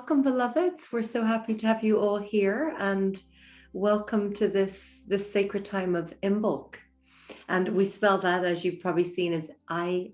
welcome, beloveds. We're so happy to have you all here, and welcome to this sacred time of Imbolc. And we spell that, as you've probably seen, as Imbolc,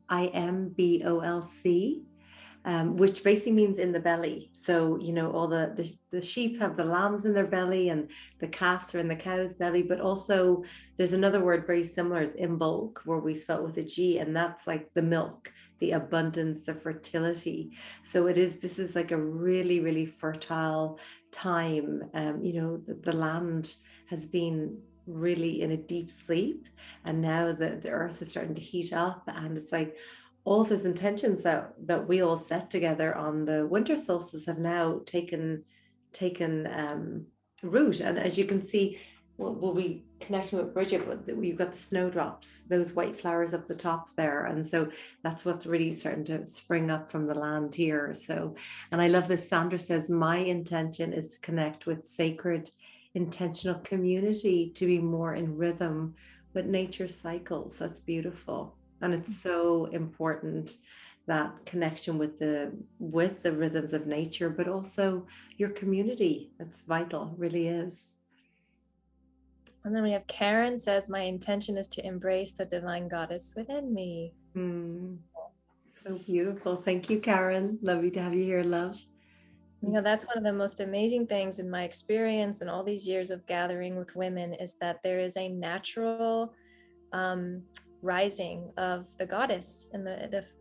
which basically means in the belly. So, all the sheep have the lambs in their belly, and the calves are in the cow's belly. But also there's another word very similar. It's Imbolc, where we spell it with a G, and that's like the milk, the abundance, the fertility. So this is like a really, really fertile time. The land has been really in a deep sleep, and now the earth is starting to heat up, and it's like all those intentions that we all set together on the winter solstice have now taken root. And as you can see, we'll be connecting with Bridget, but you've got the snowdrops, those white flowers up the top there, and so that's what's really starting to spring up from the land here. So, and I love this. Sandra says, my intention is to connect with sacred intentional community, to be more in rhythm with nature's cycles. That's beautiful. And it's so important, that connection with the rhythms of nature, but also your community. It's vital, really is. And then we have Karen says, my intention is to embrace the divine goddess within me. So beautiful. Thank you, Karen. Lovely to have you here, love. That's one of the most amazing things in my experience and all these years of gathering with women, is that there is a natural rising of the goddess and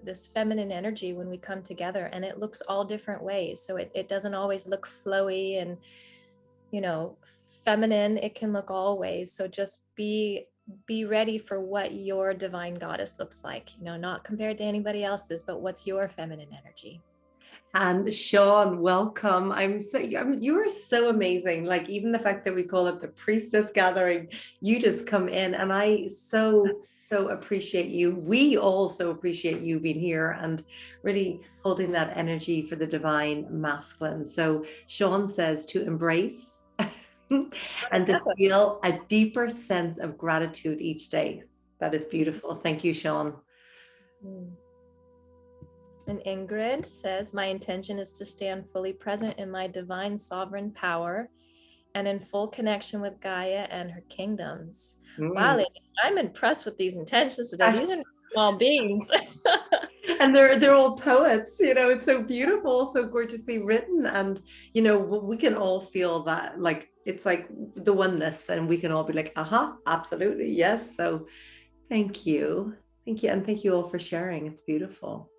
this feminine energy when we come together, and it looks all different ways. So it doesn't always look flowy and feminine. It can look all ways. So just be ready for what your divine goddess looks like, not compared to anybody else's, but what's your feminine energy. And Swan, welcome. You are so amazing. Like, even the fact that we call it the Priestess Gathering, you just come in, and I so appreciate you. We also appreciate you being here and really holding that energy for the divine masculine. So Swan says to embrace and to feel a deeper sense of gratitude each day. That is beautiful. Thank you, Swan. And Ingrid says, my intention is to stand fully present in my divine sovereign power and in full connection with Gaia and her kingdoms. Wow, I'm impressed with these intentions today. These are small beings. And they're all poets, it's so beautiful, so gorgeously written. And we can all feel that, like, it's like the oneness, and we can all be like, absolutely, yes. So thank you, and thank you all for sharing. It's beautiful.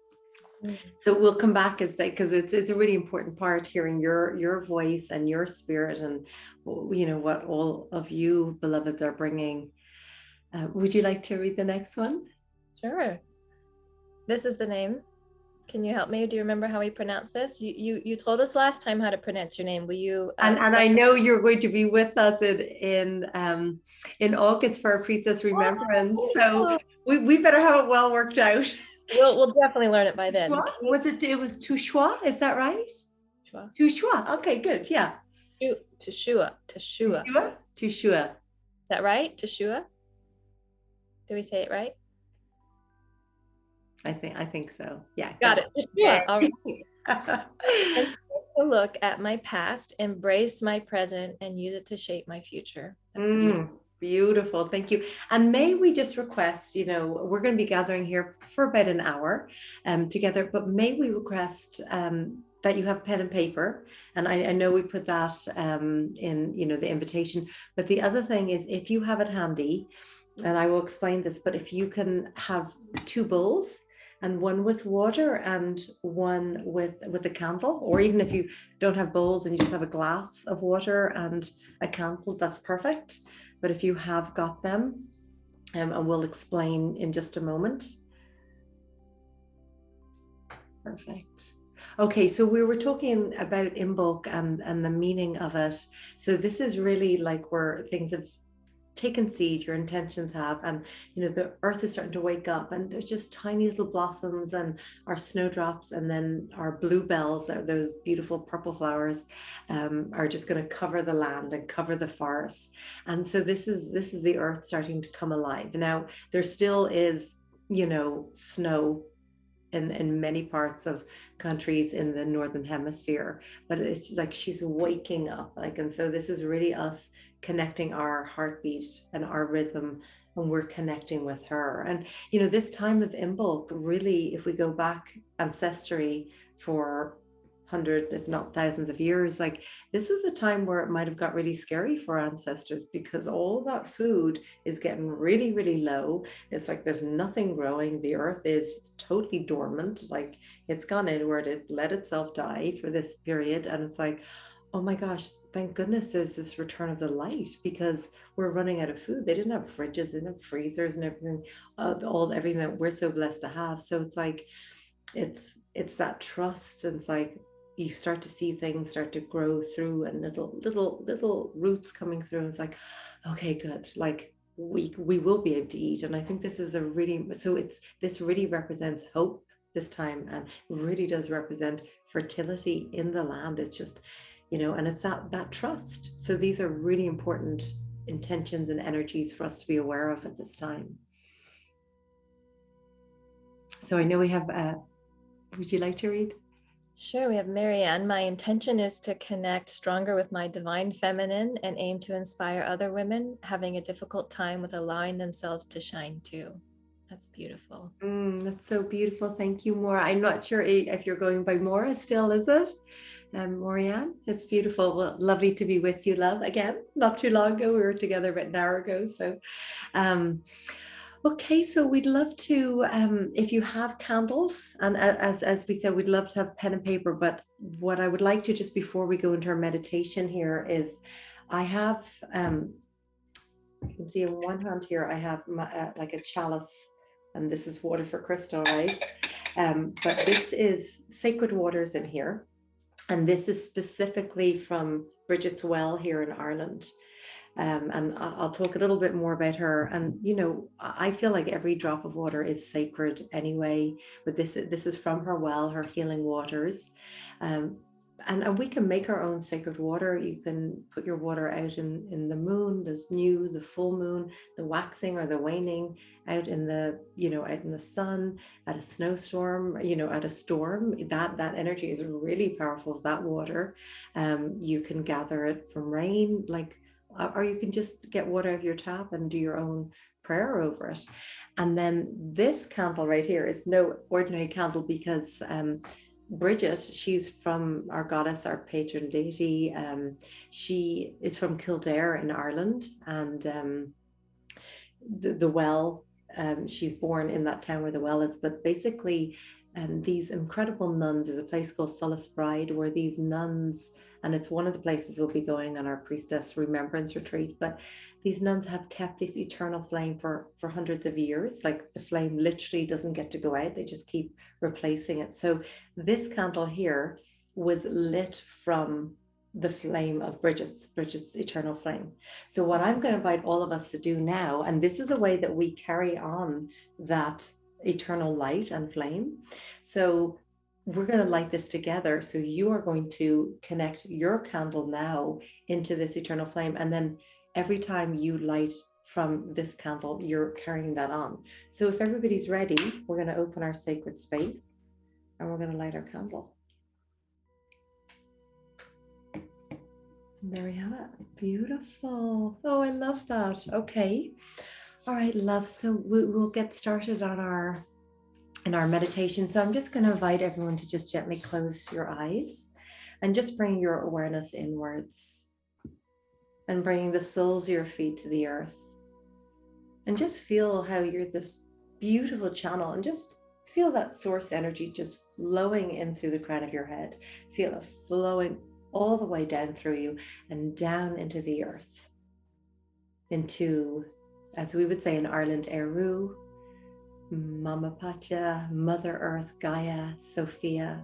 So we'll come back because it's a really important part, hearing your voice and your spirit, and what all of you beloveds are bringing. Would you like to read the next one? Sure. This is the name. Can you help me? Do you remember how we pronounce this? You told us last time how to pronounce your name. Will you? And I know you're going to be with us in August for our Priestess Remembrance. So we better have it well worked out. We'll definitely learn it by then. It was Tushwa, is that right? Tushwa. Okay, good. Yeah. Teshua. Is that right? Teshua? Did we say it right? I think so. Yeah. Got it. Teshua. All right. And to look at my past, embrace my present, and use it to shape my future. That's beautiful. Beautiful. Thank you. And may we just request, we're going to be gathering here for about an hour together, but may we request that you have pen and paper. And I know we put that in, the invitation, but the other thing is, if you have it handy, and I will explain this, but if you can have 2 bowls, and one with water and one with a candle, or even if you don't have bowls and you just have a glass of water and a candle, that's perfect. But if you have got them, and we'll explain in just a moment. Perfect. Okay, so we were talking about Imbolc and the meaning of it. So this is really like where things have taken seed, your intentions have, and the earth is starting to wake up, and there's just tiny little blossoms, and our snowdrops, and then our bluebells, those beautiful purple flowers, are just going to cover the land and cover the forest. And so this is the earth starting to come alive. Now there still is snow in many parts of countries in the Northern Hemisphere, but it's like she's waking up, like, and so this is really us connecting our heartbeat and our rhythm, and we're connecting with her. And this time of Imbolc, really, if we go back ancestry for hundreds, if not thousands of years, like this was a time where it might have got really scary for ancestors, because all that food is getting really, really low. It's like there's nothing growing. The earth is totally dormant, like it's gone inward, it let itself die for this period. And it's like, oh my gosh, thank goodness there's this return of the light, because we're running out of food. They didn't have fridges, they didn't have freezers and everything, everything that we're so blessed to have. So it's like it's that trust, and it's like you start to see things start to grow through, and little roots coming through. And it's like, okay, good, like we will be able to eat. And I think this is this really represents hope this time, and really does represent fertility in the land. It's just, and it's that trust. So these are really important intentions and energies for us to be aware of at this time. So I know we have would you like to read? Sure, we have Marianne. My intention is to connect stronger with my divine feminine and aim to inspire other women having a difficult time with allowing themselves to shine too. That's beautiful. That's so beautiful. Thank you, Maura. I'm not sure if you're going by Maura still, is it? Marianne, it's beautiful. Well, lovely to be with you, love. Again, not too long ago, we were together about an hour ago. So, okay, so we'd love to, if you have candles, and as we said, we'd love to have pen and paper. But what I would like to, just before we go into our meditation here, is I have, you can see in one hand here, I have like a chalice, and this is water for crystal, right? But this is sacred waters in here. And this is specifically from Bridget's Well here in Ireland. And I'll talk a little bit more about her. And, I feel like every drop of water is sacred anyway, but this is from her well, her healing waters. And we can make our own sacred water. You can put your water out in the moon, the new, the full moon, the waxing or the waning, out in the, out in the sun, at a snowstorm, at a storm. That energy is really powerful, that water. You can gather it from rain, or you can just get water out of your tap and do your own prayer over it. And then this candle right here is no ordinary candle, because Bridget, she's from our goddess, our patron deity. She is from Kildare in Ireland, and the well, she's born in that town where the well is. But basically, these incredible nuns, there's a place called Solace Bride where these nuns, and it's one of the places we'll be going on our Priestess Remembrance retreat, but these nuns have kept this eternal flame for hundreds of years. Like the flame literally doesn't get to go out, they just keep replacing it. So this candle here was lit from the flame of Bridget's eternal flame. So what I'm going to invite all of us to do now, and this is a way that we carry on that eternal light and flame. So we're going to light this together. So you are going to connect your candle now into this eternal flame. And then every time you light from this candle, you're carrying that on. So if everybody's ready, we're going to open our sacred space and we're going to light our candle. And there we have it. Beautiful. Oh, I love that. Okay. All right, love. So we'll get started on in our meditation. So I'm just going to invite everyone to just gently close your eyes and just bring your awareness inwards and bringing the soles of your feet to the earth, and just feel how you're this beautiful channel, and just feel that source energy just flowing in through the crown of your head. Feel it flowing all the way down through you and down into the earth, into, as we would say in Ireland, Eru, Mama Pacha, Mother Earth, Gaia, Sophia.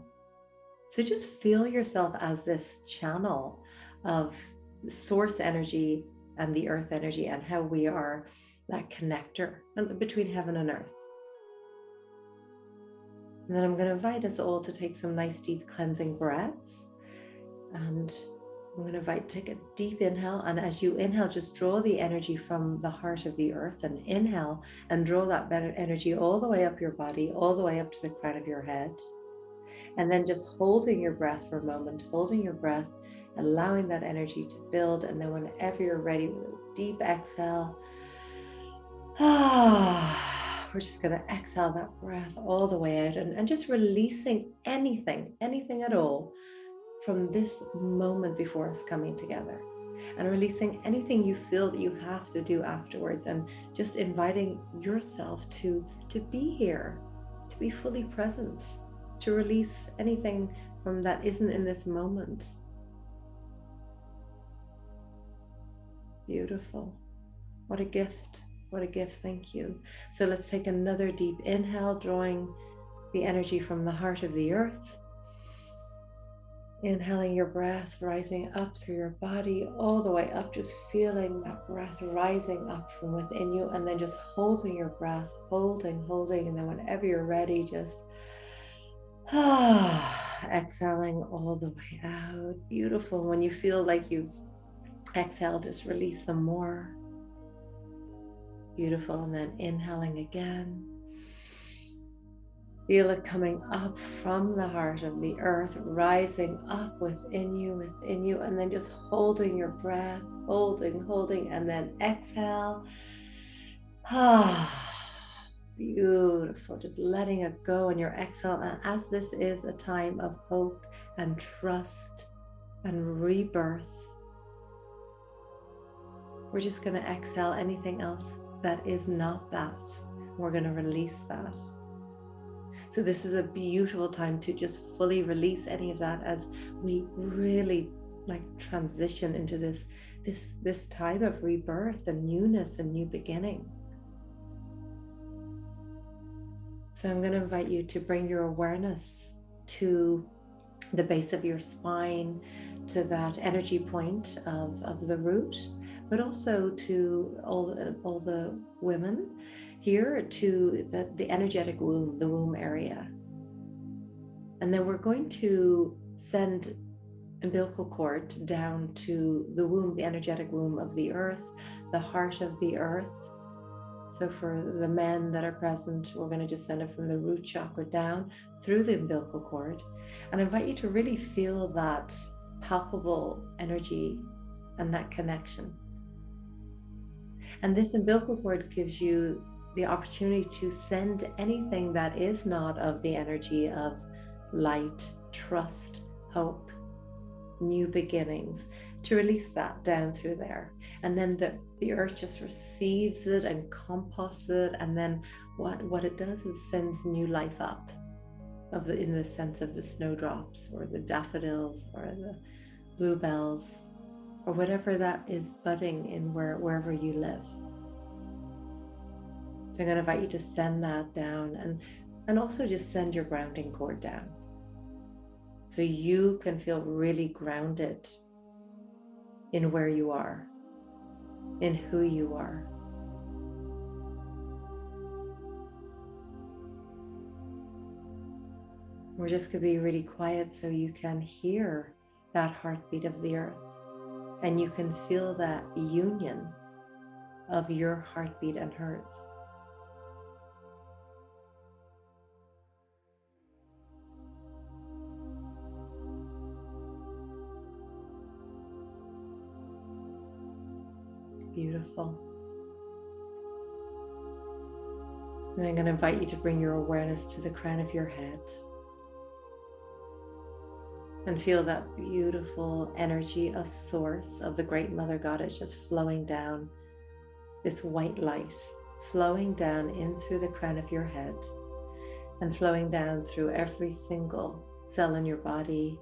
So just feel yourself as this channel of source energy and the earth energy, and how we are that connector between heaven and earth. And then I'm going to invite us all to take some nice deep cleansing breaths, and I'm going to invite, take a deep inhale. And as you inhale, just draw the energy from the heart of the earth and inhale and draw that better energy all the way up your body, all the way up to the crown of your head. And then just holding your breath for a moment, holding your breath, allowing that energy to build. And then whenever you're ready with a deep exhale, we're just going to exhale that breath all the way out and just releasing anything at all from this moment before us coming together, and releasing anything you feel that you have to do afterwards, and just inviting yourself to be here, to be fully present, to release anything from that isn't in this moment. Beautiful. What a gift. What a gift. Thank you. So let's take another deep inhale, drawing the energy from the heart of the earth. Inhaling your breath, rising up through your body, all the way up, just feeling that breath rising up from within you, and then just holding your breath, holding, and then whenever you're ready, just exhaling all the way out. Beautiful. When you feel like you've exhaled, just release some more. Beautiful. And then inhaling again. Feel it coming up from the heart of the earth, rising up within you, and then just holding your breath, holding, and then exhale. Beautiful. Just letting it go in your exhale. And as this is a time of hope and trust and rebirth, we're just going to exhale anything else that is not that. We're going to release that. So this is a beautiful time to just fully release any of that as we really transition into this time of rebirth and newness and new beginning. So I'm going to invite you to bring your awareness to the base of your spine, to that energy point of the root, but also to all the women here, to the energetic womb, the womb area. And then we're going to send umbilical cord down to the womb, the energetic womb of the earth, the heart of the earth. So for the men that are present, we're going to just send it from the root chakra down through the umbilical cord. And I invite you to really feel that palpable energy and that connection. And this umbilical cord gives you the opportunity to send anything that is not of the energy of light, trust, hope, new beginnings, to release that down through there. And then the earth just receives it and composts it. And then what it does is sends new life up in the sense of the snowdrops or the daffodils or the bluebells or whatever that is budding in wherever you live. So I'm going to invite you to send that down, and also just send your grounding cord down so you can feel really grounded in where you are, in who you are. We're just going to be really quiet so you can hear that heartbeat of the earth, and you can feel that union of your heartbeat and hers. Beautiful. And I'm going to invite you to bring your awareness to the crown of your head and feel that beautiful energy of source, of the great mother goddess, just flowing down, this white light flowing down in through the crown of your head and flowing down through every single cell in your body,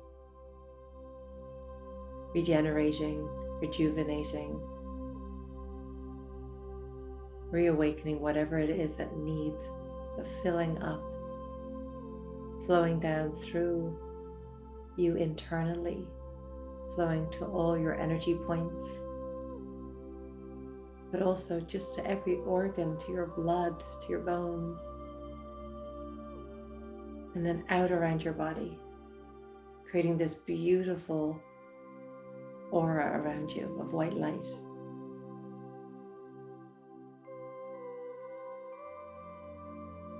regenerating, rejuvenating, reawakening whatever it is that needs the filling up, flowing down through you internally, flowing to all your energy points, but also just to every organ, to your blood, to your bones, and then out around your body, creating this beautiful aura around you of white light.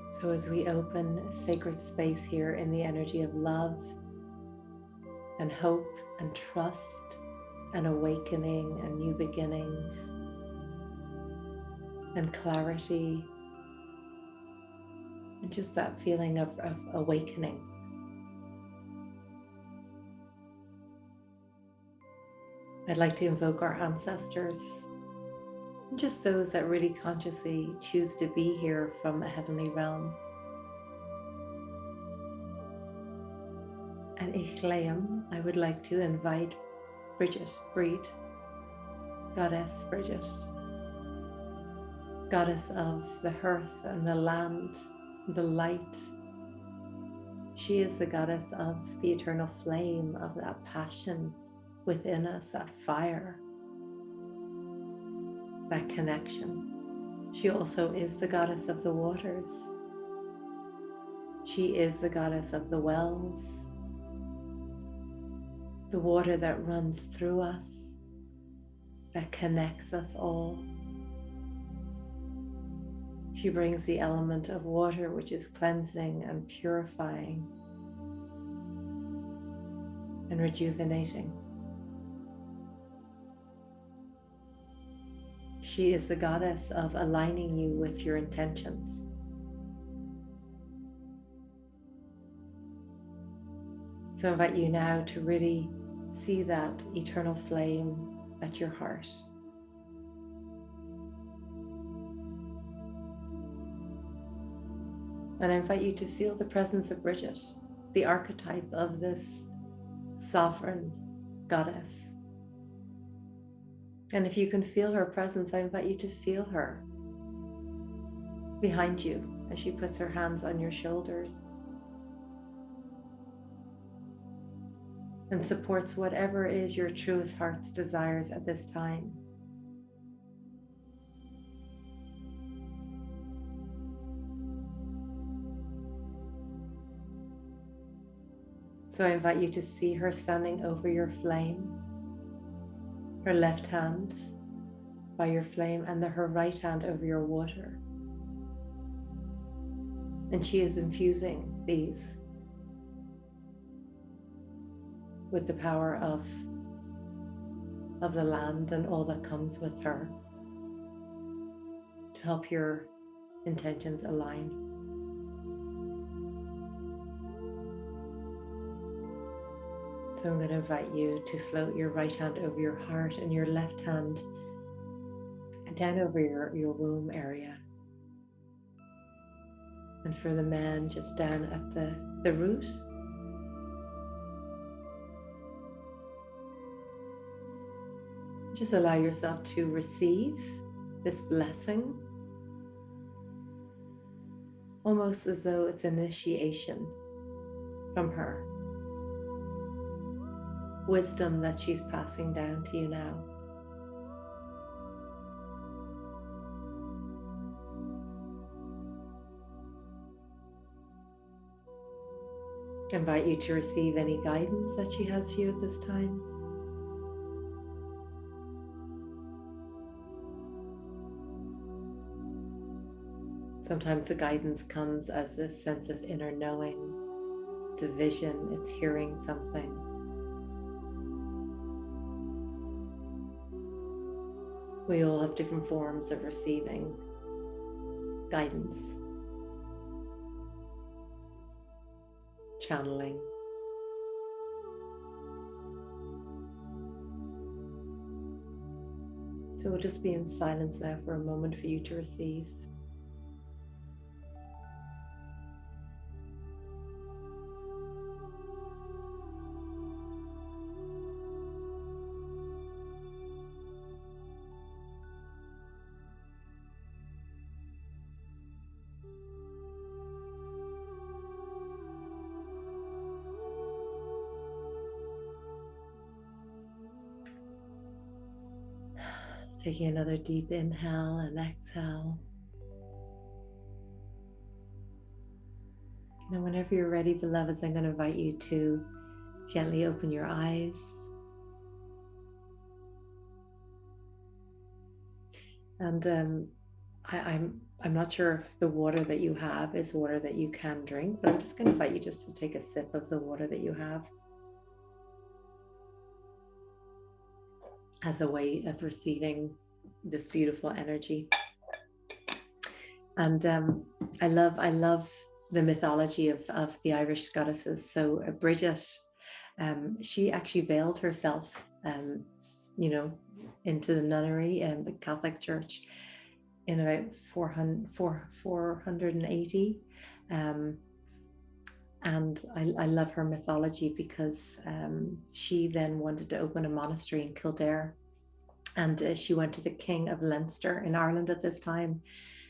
So as we open a sacred space here in the energy of love and hope and trust and awakening and new beginnings and clarity and just that feeling of awakening. I'd like to invoke our ancestors, and just those that really consciously choose to be here from a heavenly realm. And Ichleum, I would like to invite Breed, Goddess Bridget, Goddess of the hearth and the land, the light. She is the goddess of the eternal flame, of that passion within us, that fire, that connection. She also is the goddess of the waters. She is the goddess of the wells, the water that runs through us, that connects us all. She brings the element of water, which is cleansing and purifying and rejuvenating. She is the goddess of aligning you with your intentions. So I invite you now to really see that eternal flame at your heart. And I invite you to feel the presence of Bridget, the archetype of this sovereign goddess. And if you can feel her presence, I invite you to feel her behind you as she puts her hands on your shoulders and supports whatever it is your truest heart's desires at this time. So I invite you to see her standing over your flame, her left hand by your flame and her right hand over your water. And she is infusing these with the power of the land and all that comes with her to help your intentions align. So I'm going to invite you to float your right hand over your heart and your left hand down over your womb area. And for the men, just down at the root. Just allow yourself to receive this blessing, almost as though it's initiation from her. Wisdom that she's passing down to you now. I invite you to receive any guidance that she has for you at this time. Sometimes the guidance comes as this sense of inner knowing. It's a vision, it's hearing something. We all have different forms of receiving guidance, channeling. So we'll just be in silence now for a moment for you to receive. Taking another deep inhale and exhale. Now, whenever you're ready, beloveds, I'm going to invite you to gently open your eyes. And I'm not sure if the water that you have is water that you can drink, but I'm just going to invite you just to take a sip of the water that you have as a way of receiving this beautiful energy. And I love the mythology of the Irish goddesses. So Bridget, she actually veiled herself, into the nunnery and the Catholic Church in about 480. And I love her mythology because she then wanted to open a monastery in Kildare. And she went to the King of Leinster in Ireland at this time.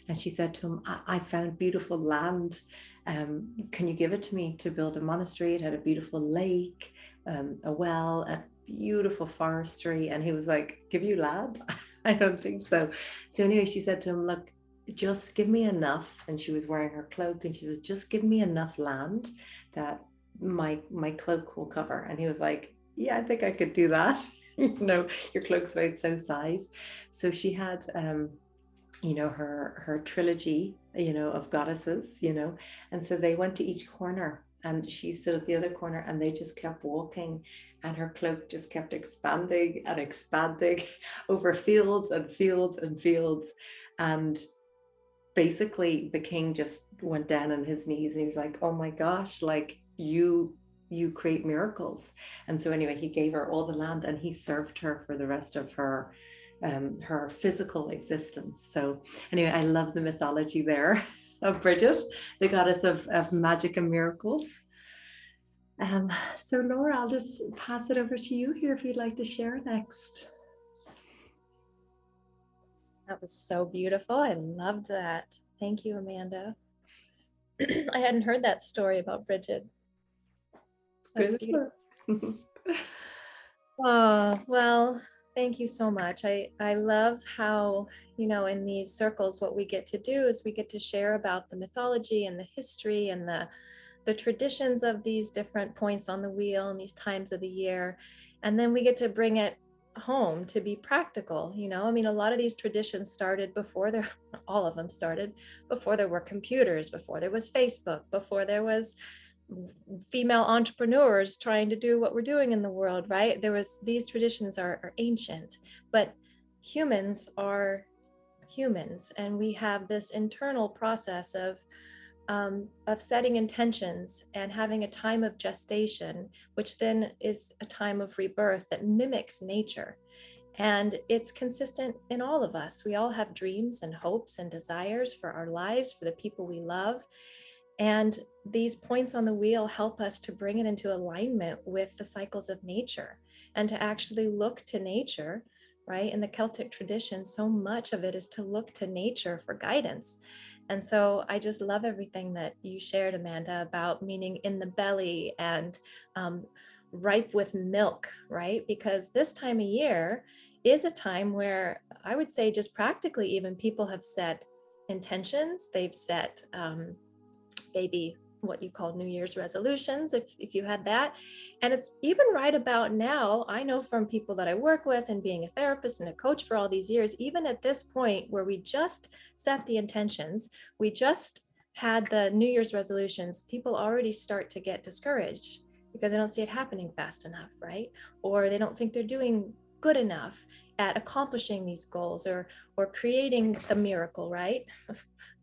And she said to him, I found beautiful land. Can you give it to me to build a monastery? It had a beautiful lake, a well, a beautiful forestry. And he was like, give you land? I don't think so. So anyway, she said to him, look, just give me enough. And she was wearing her cloak. And she says, just give me enough land that my cloak will cover. And he was like, yeah, I think I could do that. Your cloak's about so size. So she had her trilogy of goddesses, and so they went to each corner and she stood at the other corner and they just kept walking, and her cloak just kept expanding and expanding over fields and fields and fields. And basically the king just went down on his knees and he was like, oh my gosh, like you create miracles. And so anyway, he gave her all the land and he served her for the rest of her physical existence. So anyway, I love the mythology there of Bridget, the goddess of magic and miracles. So Laura, I'll just pass it over to you here if you'd like to share next. That was so beautiful. I loved that. Thank you, Amanda. I hadn't heard that story about Bridget. That's beautiful. Oh, well, thank you so much. I love how, in these circles, what we get to do is we get to share about the mythology and the history and the traditions of these different points on the wheel and these times of the year. And then we get to bring it home to be practical. A lot of these traditions started all of them started before there were computers, before there was Facebook, before there was female entrepreneurs trying to do what we're doing in the world, right? These traditions are ancient, but humans are humans, and we have this internal process of setting intentions and having a time of gestation, which then is a time of rebirth that mimics nature. And it's consistent in all of us. We all have dreams and hopes and desires for our lives, for the people we love. And these points on the wheel help us to bring it into alignment with the cycles of nature and to actually look to nature, right? In the Celtic tradition, so much of it is to look to nature for guidance. And so I just love everything that you shared, Amanda, about meaning in the belly and ripe with milk, right? Because this time of year is a time where I would say just practically even people have set intentions, they've set maybe what you call New Year's resolutions, if you had that. And it's even right about now, I know from people that I work with and being a therapist and a coach for all these years, even at this point where we just set the intentions, we just had the New Year's resolutions, people already start to get discouraged because they don't see it happening fast enough, right? Or they don't think they're doing good enough at accomplishing these goals or creating the miracle, right?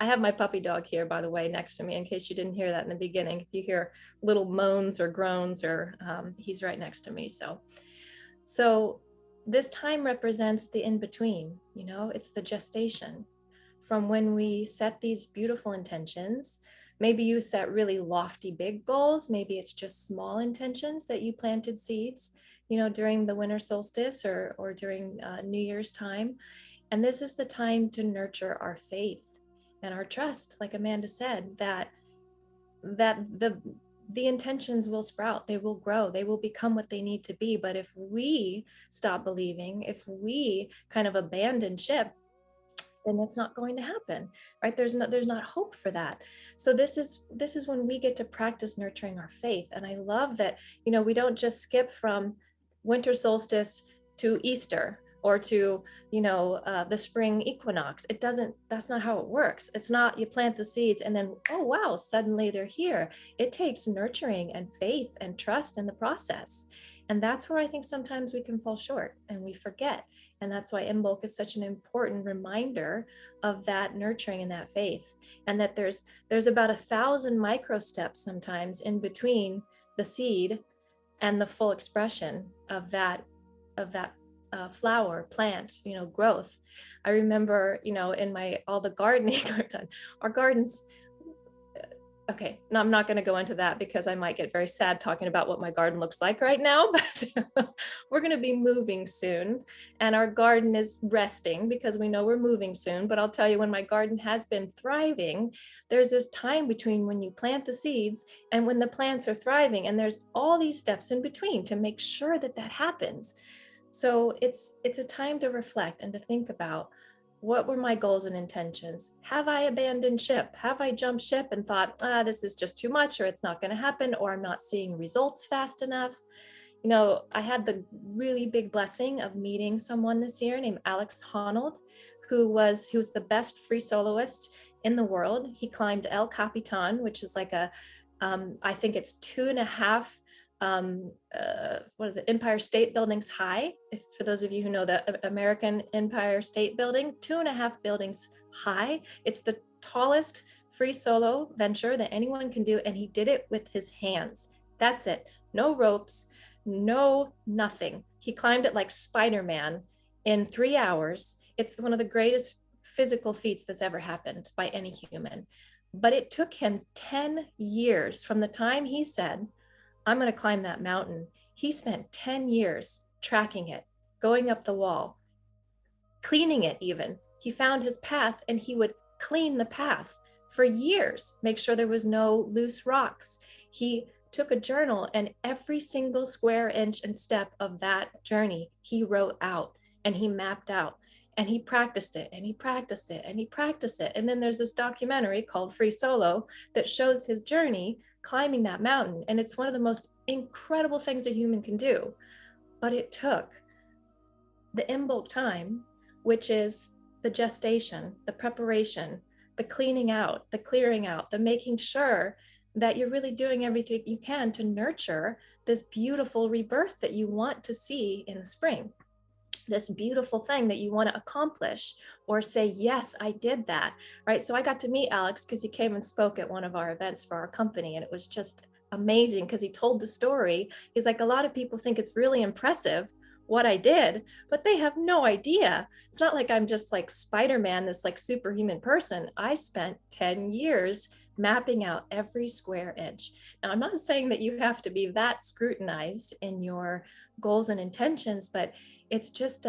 I have my puppy dog here, by the way, next to me, in case you didn't hear that in the beginning. If you hear little moans or groans, or he's right next to me. So this time represents the in-between, it's the gestation from when we set these beautiful intentions. Maybe you set really lofty, big goals. Maybe it's just small intentions that you planted seeds, during the winter solstice or during New Year's time. And this is the time to nurture our faith and our trust, like Amanda said, that the intentions will sprout, they will grow, they will become what they need to be. But if we stop believing, if we kind of abandon ship, then it's not going to happen, right? There's not hope for that. So this is when we get to practice nurturing our faith. And I love that, we don't just skip from winter solstice to Easter, or to, the spring equinox. That's not how it works. It's not you plant the seeds and then, oh, wow, suddenly they're here. It takes nurturing and faith and trust in the process. And that's where I think sometimes we can fall short and we forget. And that's why Imbolc is such an important reminder of that nurturing and that faith. And that there's about 1,000 micro steps sometimes in between the seed and the full expression of that flower, plant, growth. I remember, in all the gardening I've done, our gardens. Okay, no, I'm not going to go into that because I might get very sad talking about what my garden looks like right now, but we're going to be moving soon and our garden is resting because we know we're moving soon. But I'll tell you, when my garden has been thriving, there's this time between when you plant the seeds and when the plants are thriving, and there's all these steps in between to make sure that that happens. So it's a time to reflect and to think about, what were my goals and intentions? Have I abandoned ship? Have I jumped ship and thought, this is just too much, or it's not going to happen, or I'm not seeing results fast enough? I had the really big blessing of meeting someone this year named Alex Honnold, who was the best free soloist in the world. He climbed El Capitan, which is like I think it's 2.5 Empire State Buildings high. For those of you who know the American Empire State Building, 2.5 buildings high. It's the tallest free solo venture that anyone can do. And he did it with his hands. That's it. No ropes, no nothing. He climbed it like Spider-Man in 3 hours. It's one of the greatest physical feats that's ever happened by any human. But it took him 10 years from the time he said, I'm going to climb that mountain. He spent 10 years tracking it, going up the wall, cleaning it even. He found his path and he would clean the path for years, make sure there was no loose rocks. He took a journal and every single square inch and step of that journey, he wrote out and he mapped out. And he practiced it and he practiced it and he practiced it. And then there's this documentary called Free Solo that shows his journey climbing that mountain. And it's one of the most incredible things a human can do. But it took the Imbolc time, which is the gestation, the preparation, the cleaning out, the clearing out, the making sure that you're really doing everything you can to nurture this beautiful rebirth that you want to see in the spring. This beautiful thing that you want to accomplish or say, yes, I did that, right? So I got to meet Alex because he came and spoke at one of our events for our company. And it was just amazing because he told the story. He's like, a lot of people think it's really impressive what I did, but they have no idea. It's not like I'm just like Spider-Man, this like superhuman person. I spent 10 years mapping out every square inch. Now, I'm not saying that you have to be that scrutinized in your goals and intentions, but it's just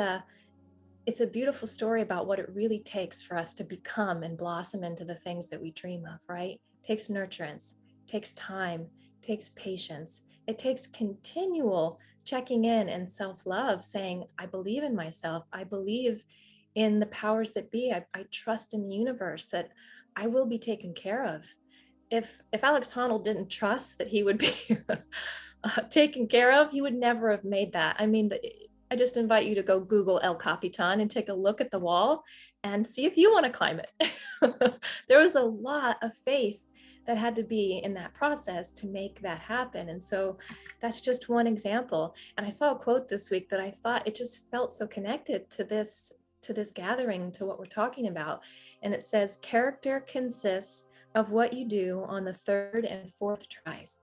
it's a beautiful story about what it really takes for us to become and blossom into the things that we dream of, right? It takes nurturance, takes time, takes patience. It takes continual checking in and self-love, saying, I believe in myself. I believe in the powers that be. I trust in the universe that I will be taken care of. If Alex Honnold didn't trust that he would be taken care of, he would never have made that. I mean, I just invite you to go Google El Capitan and take a look at the wall and see if you want to climb it. There was a lot of faith that had to be in that process to make that happen. And so that's just one example. And I saw a quote this week that I thought it just felt so connected to this gathering, to what we're talking about. And it says, character consists of what you do on the 3rd and 4th tries.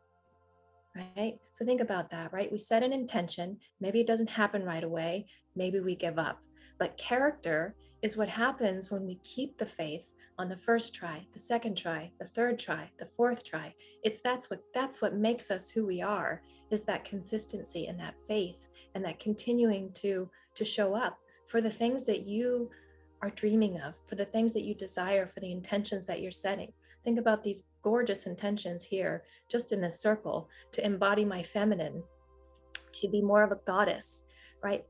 Right? So think about that, right? We set an intention. Maybe it doesn't happen right away. Maybe we give up. But character is what happens when we keep the faith on the 1st try, the 2nd try, the 3rd try, the 4th try. That's what makes us who we are, is that consistency and that faith and that continuing to show up for the things that you are dreaming of, for the things that you desire, for the intentions that you're setting. Think about these gorgeous intentions here, just in this circle, to embody my feminine, to be more of a goddess, right?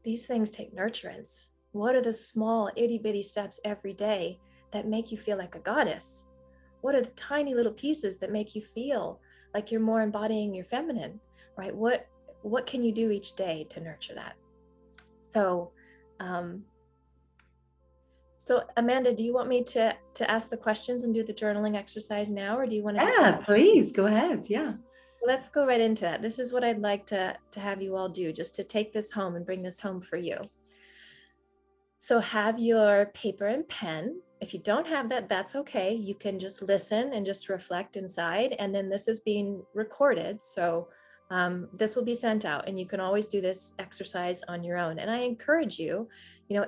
These things take nurturance. What are the small itty bitty steps every day that make you feel like a goddess? What are the tiny little pieces that make you feel like you're more embodying your feminine, right? What can you do each day to nurture that? So So Amanda, do you want me to ask the questions and do the journaling exercise now, or do you want to do something? Please go ahead. Yeah. Let's go right into that. This is what I'd like to have you all do, just to take this home and bring this home for you. So have your paper and pen. If you don't have that, that's okay. You can just listen and just reflect inside. And then this is being recorded. So this will be sent out, and you can always do this exercise on your own. And I encourage you,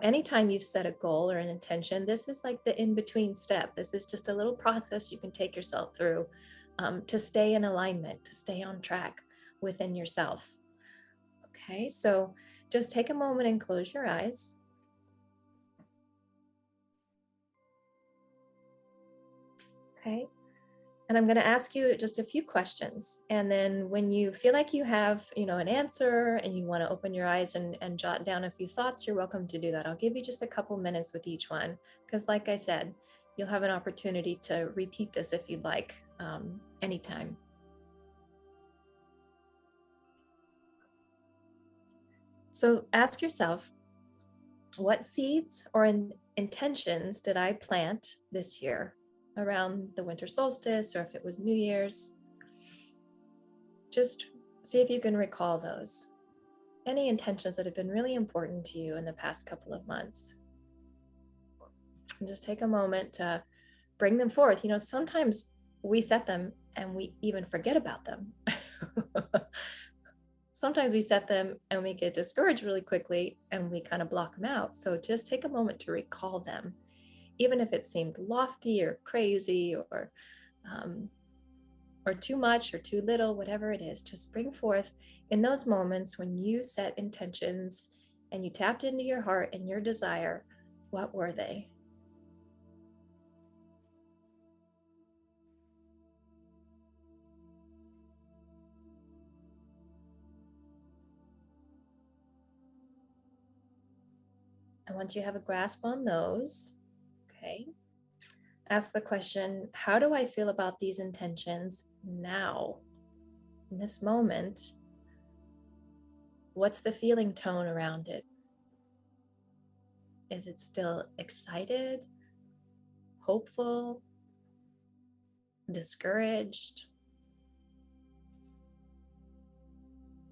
anytime you've set a goal or an intention, this is like the in-between step. This is just a little process you can take yourself through to stay in alignment, to stay on track within yourself. Okay, so just take a moment and close your eyes. Okay, and I'm going to ask you just a few questions. And then when you feel like you have, an answer and you want to open your eyes and jot down a few thoughts, you're welcome to do that. I'll give you just a couple minutes with each one, because like I said, you'll have an opportunity to repeat this if you'd like, anytime. So ask yourself, what seeds or intentions did I plant this year around the winter solstice, or if it was New Year's? Just see if you can recall those. Any intentions that have been really important to you in the past couple of months. And just take a moment to bring them forth. Sometimes we set them and we even forget about them. Sometimes we set them and we get discouraged really quickly and we kind of block them out. So just take a moment to recall them, even if it seemed lofty or crazy or too much or too little, whatever it is. Just bring forth in those moments when you set intentions and you tapped into your heart and your desire. What were they? And once you have a grasp on those, okay, ask the question, how do I feel about these intentions now? In this moment, what's the feeling tone around it? Is it still excited, hopeful, discouraged,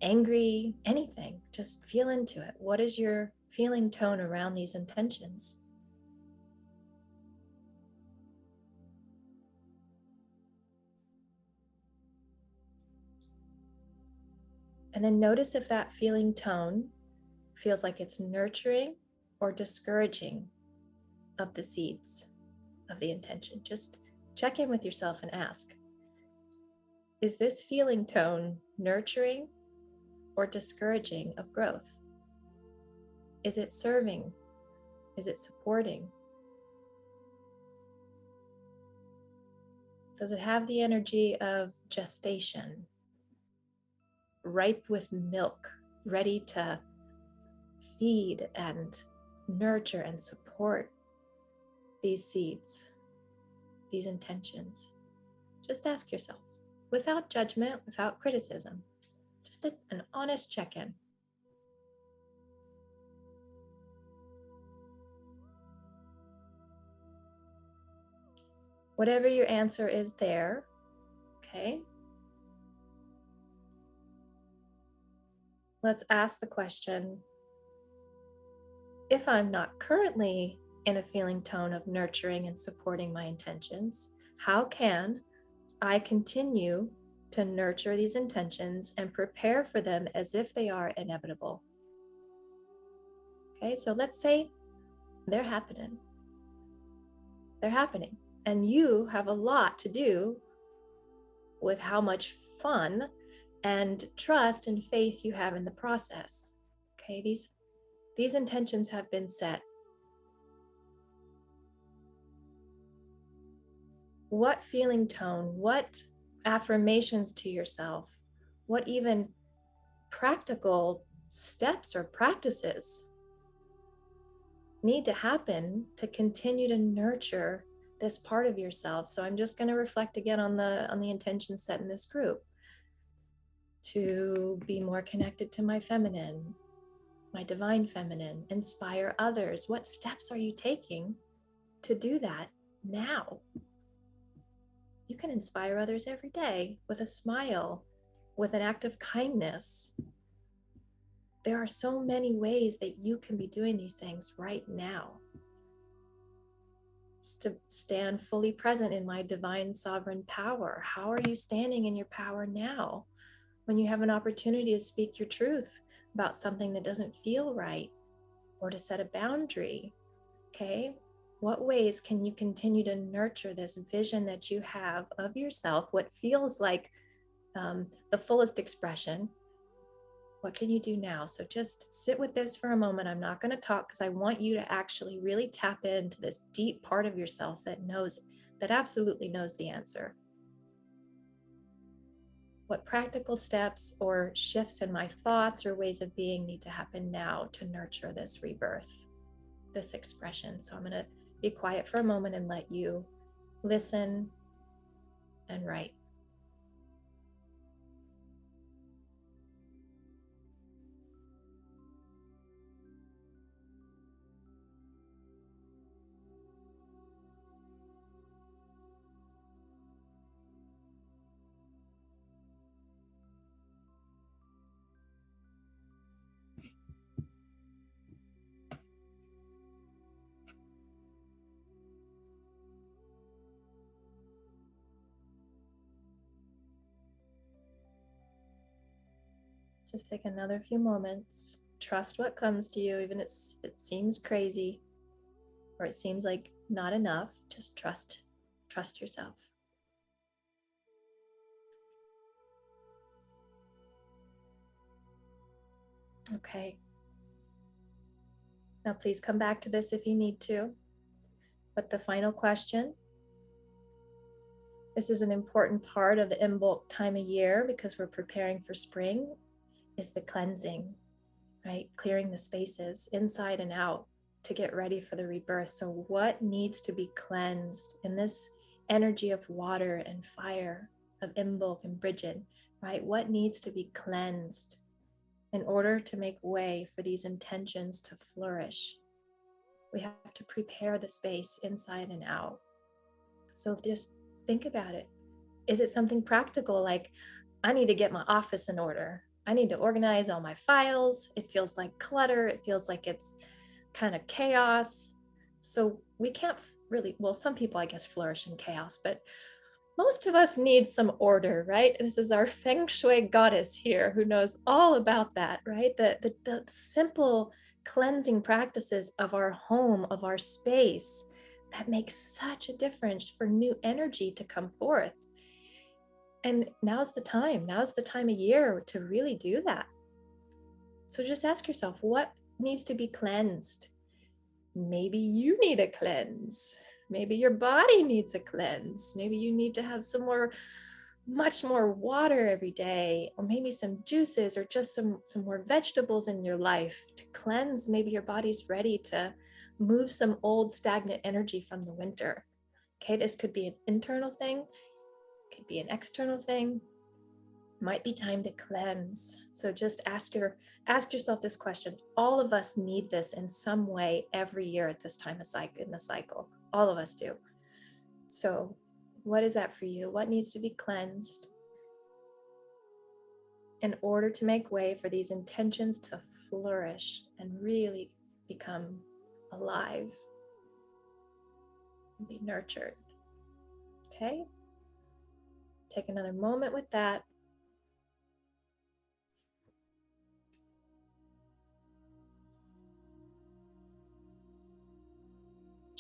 angry, anything? Just feel into it. What is your feeling tone around these intentions? And then notice if that feeling tone feels like it's nurturing or discouraging of the seeds of the intention. Just check in with yourself and ask, is this feeling tone nurturing or discouraging of growth? Is it serving? Is it supporting? Does it have the energy of gestation, ripe with milk, ready to feed and nurture and support these seeds, these intentions? Just ask yourself, without judgment, without criticism, just an honest check-in. Whatever your answer is there, okay? Let's ask the question, if I'm not currently in a feeling tone of nurturing and supporting my intentions, how can I continue to nurture these intentions and prepare for them as if they are inevitable? Okay, so let's say they're happening. They're happening. And you have a lot to do with how much fun and trust and faith you have in the process. Okay, these intentions have been set. What feeling tone, what affirmations to yourself, what even practical steps or practices need to happen to continue to nurture this part of yourself? So I'm just going to reflect again on the intention set in this group. To be more connected to my feminine, my divine feminine, inspire others. What steps are you taking to do that now? You can inspire others every day with a smile, with an act of kindness. There are so many ways that you can be doing these things right now. To stand fully present in my divine sovereign power. How are you standing in your power now? When you have an opportunity to speak your truth about something that doesn't feel right, or to set a boundary, okay? What ways can you continue to nurture this vision that you have of yourself, what feels like the fullest expression? What can you do now? So just sit with this for a moment. I'm not going to talk because I want you to actually really tap into this deep part of yourself that knows, that absolutely knows the answer. What practical steps or shifts in my thoughts or ways of being need to happen now to nurture this rebirth, this expression? So I'm going to be quiet for a moment and let you listen and write. Just take another few moments. Trust what comes to you, even if it seems crazy or it seems like not enough. Just trust yourself. Okay. Now please come back to this if you need to. But the final question, this is an important part of the Imbolc time of year because we're preparing for spring, is the cleansing, right? Clearing the spaces inside and out to get ready for the rebirth. So what needs to be cleansed in this energy of water and fire, of Imbolc and Bridget, right? What needs to be cleansed in order to make way for these intentions to flourish? We have to prepare the space inside and out. So just think about it. Is it something practical like, I need to get my office in order? I need to organize all my files. It feels like clutter. It feels like it's kind of chaos. So we can't really, well, some people, I guess, flourish in chaos, but most of us need some order, right? This is our feng shui goddess here who knows all about that, right? The simple cleansing practices of our home, of our space, that makes such a difference for new energy to come forth. And now's the time of year to really do that. So just ask yourself, what needs to be cleansed? Maybe you need a cleanse. Maybe your body needs a cleanse. Maybe you need to have much more water every day, or maybe some juices, or just some more vegetables in your life to cleanse. Maybe your body's ready to move some old stagnant energy from the winter. Okay, this could be an internal thing, could be an external thing. Might be time to cleanse. So just ask yourself this question. All of us need this in some way every year at this time of in the cycle. All of us do. So what is that for you? What needs to be cleansed in order to make way for these intentions to flourish and really become alive and be nurtured? Okay? Take another moment with that.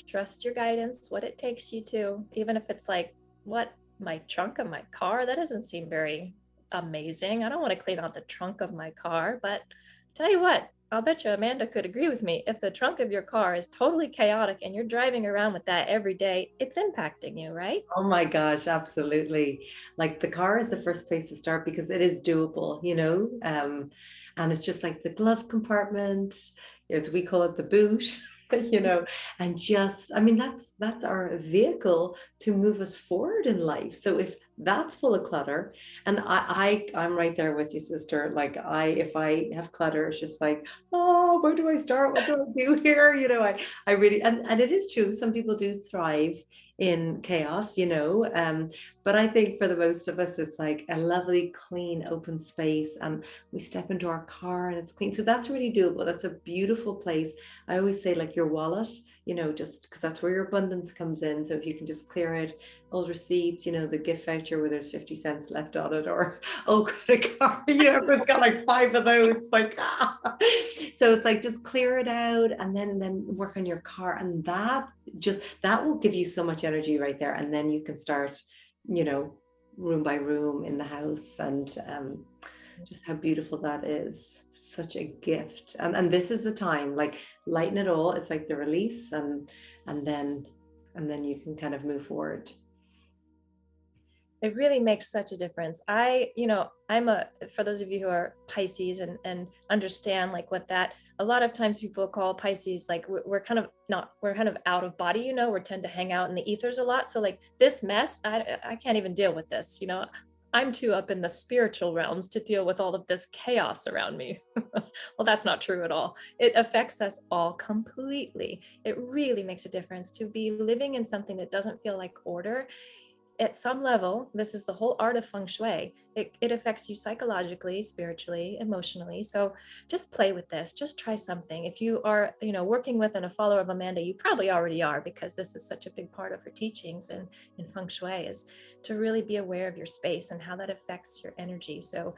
Trust your guidance, what it takes you to, even if it's like, what, my trunk of my car? That doesn't seem very amazing. I don't want to clean out the trunk of my car, but tell you what, I'll bet you Amanda could agree with me. If the trunk of your car is totally chaotic and you're driving around with that every day, it's impacting you, right? Oh my gosh, absolutely. Like the car is the first place to start because it is doable, and it's just like the glove compartment, as we call it, the boot, and just, I mean, that's our vehicle to move us forward in life. So if that's full of clutter. And I'm right there with you, sister. Like if I have clutter, it's just like, oh, where do I start? What do I do here? I really, and it is true. Some people do thrive in chaos, but I think for the most of us, it's like a lovely, clean, open space. And we step into our car and it's clean. So that's really doable. That's a beautiful place. I always say, like, your wallet, just because that's where your abundance comes in. So if you can just clear it, old receipts, the gift voucher where there's 50 cents left on it, or credit card, everyone's got like 5 of those, like so it's like, just clear it out, and then work on your car, and that will give you so much energy right there. And then you can start, room by room in the house, and just how beautiful that is. Such a gift. And this is the time, like, lighten it all. It's like the release, and then you can kind of move forward. It really makes such a difference. For those of you who are Pisces and understand like what that, a lot of times people call Pisces, like we're kind of out of body, we tend to hang out in the ethers a lot. So like this mess, I can't even deal with this, I'm too up in the spiritual realms to deal with all of this chaos around me. Well, that's not true at all. It affects us all completely. It really makes a difference to be living in something that doesn't feel like order. At some level, this is the whole art of feng shui. It affects you psychologically, spiritually, emotionally. So just play with this. Just try something. If you are, working with and a follower of Amanda, you probably already are, because this is such a big part of her teachings and in feng shui, is to really be aware of your space and how that affects your energy. So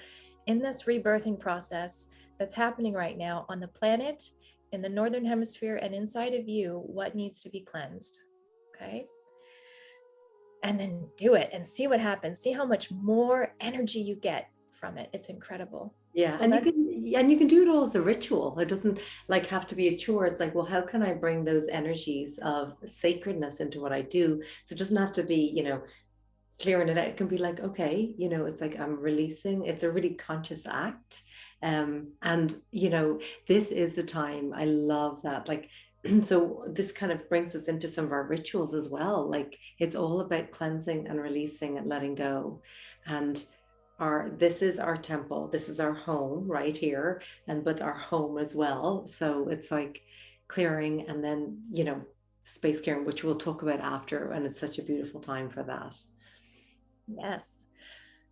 in this rebirthing process that's happening right now on the planet, in the Northern Hemisphere, and inside of you, what needs to be cleansed? Okay. And then do it and see what happens. See how much more energy you get from it. It's incredible. Yeah. So and you can do it all as a ritual. It doesn't like have to be a chore. It's like, well, how can I bring those energies of sacredness into what I do? So it doesn't have to be, clearing it out. It can be like, okay, it's like I'm releasing. It's a really conscious act. And this is the time. I love that. Like, so this kind of brings us into some of our rituals as well. Like, it's all about cleansing and releasing and letting go. And this is our temple. This is our home right here, but our home as well. So it's like clearing, and then, space clearing, which we'll talk about after. And it's such a beautiful time for that. yes.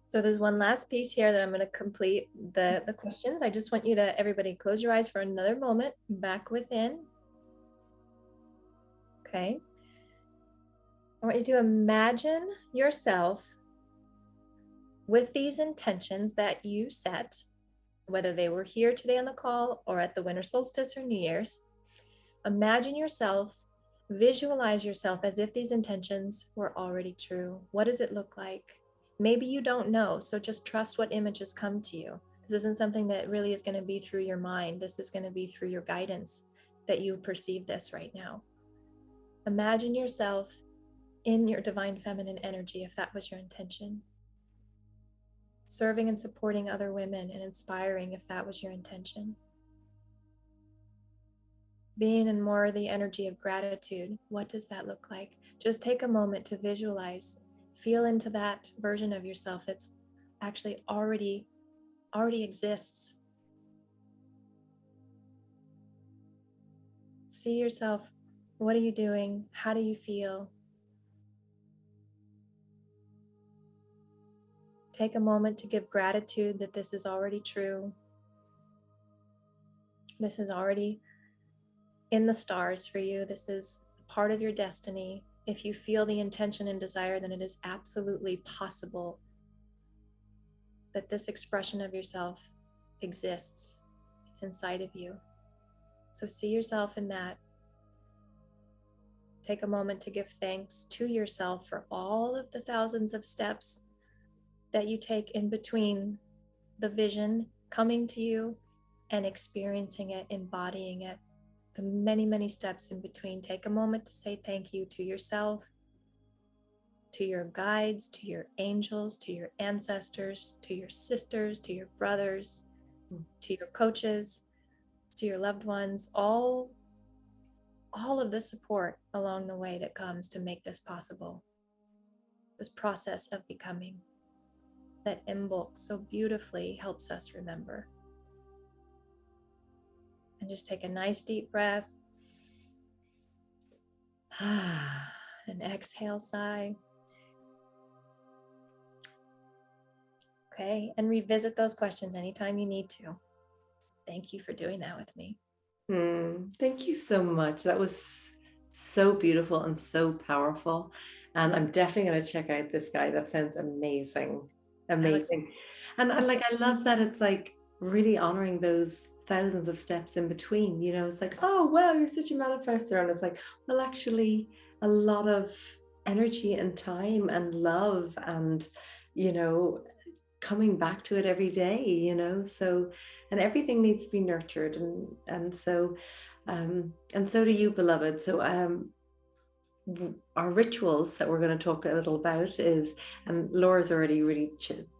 So there's one last piece here that I'm going to complete the questions. I just want you to, everybody, close your eyes for another moment, back within. Okay. I want you to imagine yourself with these intentions that you set, whether they were here today on the call or at the Winter Solstice or New Year's. Imagine yourself, visualize yourself as if these intentions were already true. What does it look like? Maybe you don't know, so just trust what images come to you. This isn't something that really is going to be through your mind. This is going to be through your guidance that you perceive this right now. Imagine yourself in your divine feminine energy, if that was your intention. Serving and supporting other women and inspiring, if that was your intention. Being in more the energy of gratitude, what does that look like? Just take a moment to visualize, feel into that version of yourself that's actually already exists. See yourself. What are you doing? How do you feel? Take a moment to give gratitude that this is already true. This is already in the stars for you. This is part of your destiny. If you feel the intention and desire, then it is absolutely possible that this expression of yourself exists. It's inside of you. So see yourself in that. Take a moment to give thanks to yourself for all of the thousands of steps that you take in between the vision coming to you and experiencing it, embodying it. The many, many steps in between. Take a moment to say thank you to yourself, to your guides, to your angels, to your ancestors, to your sisters, to your brothers, to your coaches, to your loved ones, all of the support along the way that comes to make this possible. this process of becoming that Imbolc so beautifully helps us remember. And just take a nice deep breath. And exhale, sigh. Okay, and revisit those questions anytime you need to. Thank you for doing that with me. Thank you so much. That was so beautiful and so powerful. And I'm definitely going to check out this guy. That sounds amazing. Amazing. And like, I love that it's like really honoring those thousands of steps in between. You know, it's like, oh, wow, you're such a manifester. And it's like, well, actually, a lot of energy and time and love and, you know, coming back to it every day, you know, so, and everything needs to be nurtured, and so do you, beloved. So our rituals that we're going to talk a little about is, and Laura's already really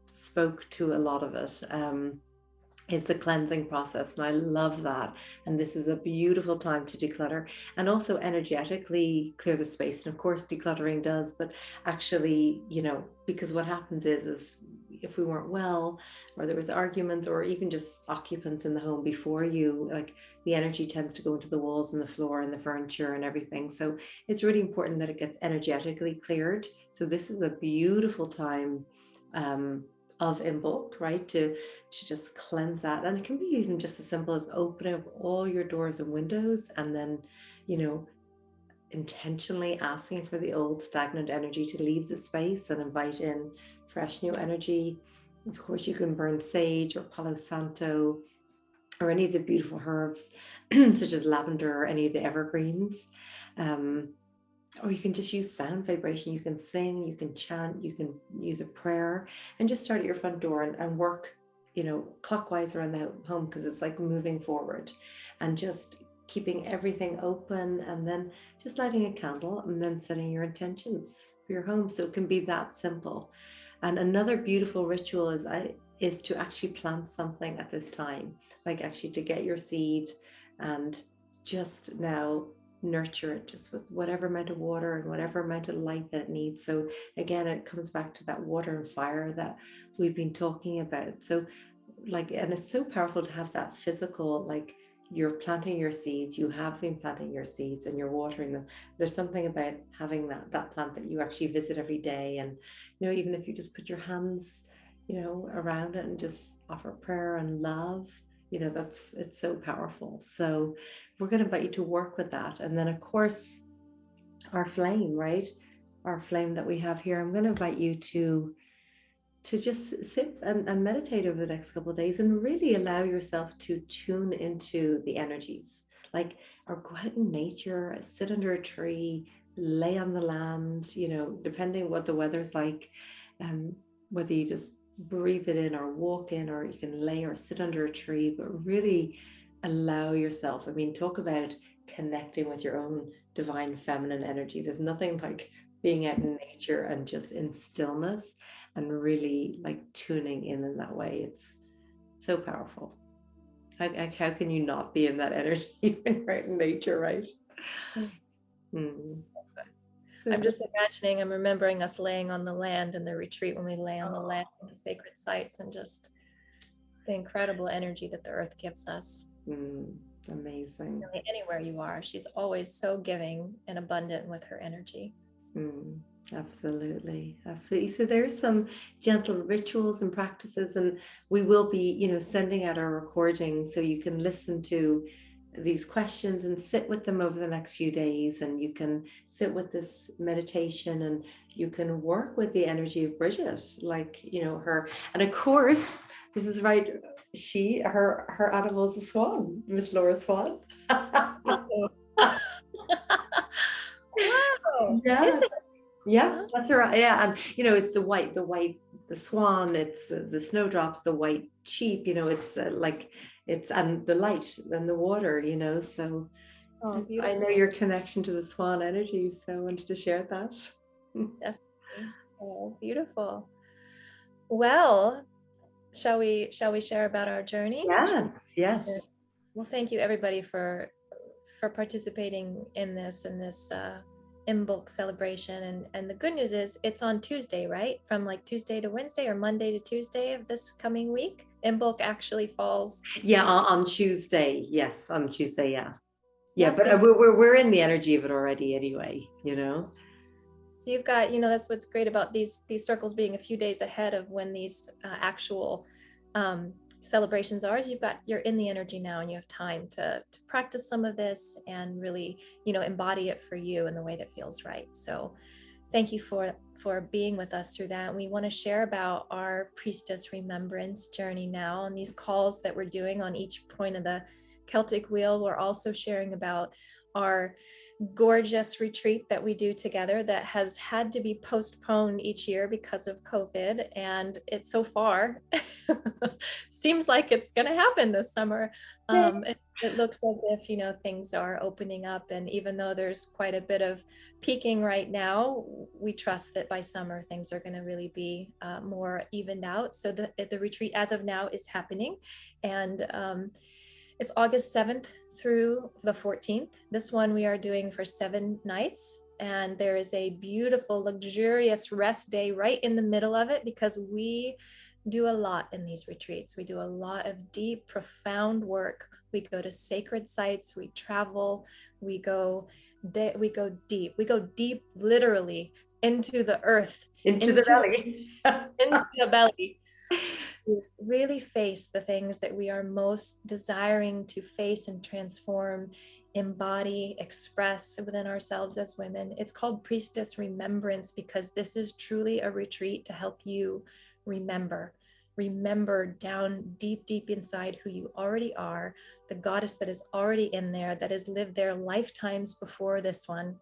spoke to a lot of it, is the cleansing process. And I love that. And this is a beautiful time to declutter and also energetically clear the space. And of course, decluttering does, but actually, you know, because what happens is if we weren't well, or there was arguments, or even just occupants in the home before you, like the energy tends to go into the walls and the floor and the furniture and everything. So it's really important that it gets energetically cleared. So this is a beautiful time of Imbolc, right? To just cleanse that. And it can be even just as simple as opening up all your doors and windows, and then, you know, intentionally asking for the old stagnant energy to leave the space and invite in fresh new energy. Of course, you can burn sage or Palo Santo or any of the beautiful herbs such as lavender or any of the evergreens. Or you can just use sound vibration. You can sing, you can chant, you can use a prayer, and just start at your front door and work, you know, clockwise around the home, because it's like moving forward and just keeping everything open, and then just lighting a candle and then setting your intentions for your home. So it can be that simple. And another beautiful ritual is to actually plant something at this time, like actually to get your seed and just now nurture it just with whatever amount of water and whatever amount of light that it needs. So again, it comes back to that water and fire that we've been talking about. So like, and it's so powerful to have that physical, like you're planting your seeds, you have been planting your seeds and you're watering them. There's something about having that plant that you actually visit every day. And, you know, even if you just put your hands, you know, around it and just offer prayer and love, you know, it's so powerful. So we're going to invite you to work with that. And then of course, our flame, right? Our flame that we have here, I'm going to invite you to just sit and meditate over the next couple of days and really allow yourself to tune into the energies, like, or go out in nature, sit under a tree, lay on the land, you know, depending what the weather's like, whether you just breathe it in or walk in, or you can lay or sit under a tree, but really allow yourself. I mean, talk about connecting with your own divine feminine energy. There's nothing like being out in nature and just in stillness and really like tuning in that way. It's so powerful. How can you not be in that energy when you're out in nature, right? So I'm just imagining, I'm remembering us laying on the land in the retreat, when we lay on the land in the sacred sites, and just the incredible energy that the earth gives us. Amazing. Really, anywhere you are, she's always so giving and abundant with her energy. Absolutely. So there's some gentle rituals and practices, and we will be, you know, sending out our recordings so you can listen to these questions and sit with them over the next few days, and you can sit with this meditation and you can work with the energy of Bridget, like, you know, her. And of course, this is right, her animal is a swan, Miss Laura Swan. Wow. Yeah, that's her. Yeah, and you know, it's the swan, it's the snowdrops, the white sheep, you know, it's like, it's, and the light and the water, you know. So I know your connection to the swan energy, so I wanted to share that. Definitely. Oh, beautiful. Well, shall we share about our journey? Yes. Well, thank you everybody for participating in this Imbolc celebration. And the good news is it's on Tuesday, right? From like Tuesday to Wednesday or Monday to Tuesday of this coming week. Imbolc actually falls. Yeah, on Tuesday. Yes, on Tuesday. Yeah. Yeah, Yeah, but so we're in the energy of it already anyway, you know. So you've got, that's what's great about these circles being a few days ahead of when these actual celebrations are. Is you're in the energy now, and you have time to practice some of this and really, embody it for you in the way that feels right. So thank you for being with us through that. And we want to share about our Priestess Remembrance journey now, and these calls that we're doing on each point of the Celtic wheel. We're also sharing about our gorgeous retreat that we do together that has had to be postponed each year because of COVID. And it so far seems like it's going to happen this summer. It looks as if, things are opening up. And even though there's quite a bit of peaking right now, we trust that by summer, things are going to really be more evened out. So the retreat as of now is happening. And it's August 7th through the 14th. This one we are doing for 7 nights. And there is a beautiful, luxurious rest day right in the middle of it, because we do a lot in these retreats. We do a lot of deep, profound work. We go to sacred sites, we travel, we go deep. We go deep, literally, into the earth, Into the belly. into the belly. Really face the things that we are most desiring to face and transform, embody, express within ourselves as women. It's called Priestess Remembrance because this is truly a retreat to help you remember down deep inside who you already are, the goddess that is already in there, that has lived their lifetimes before this one,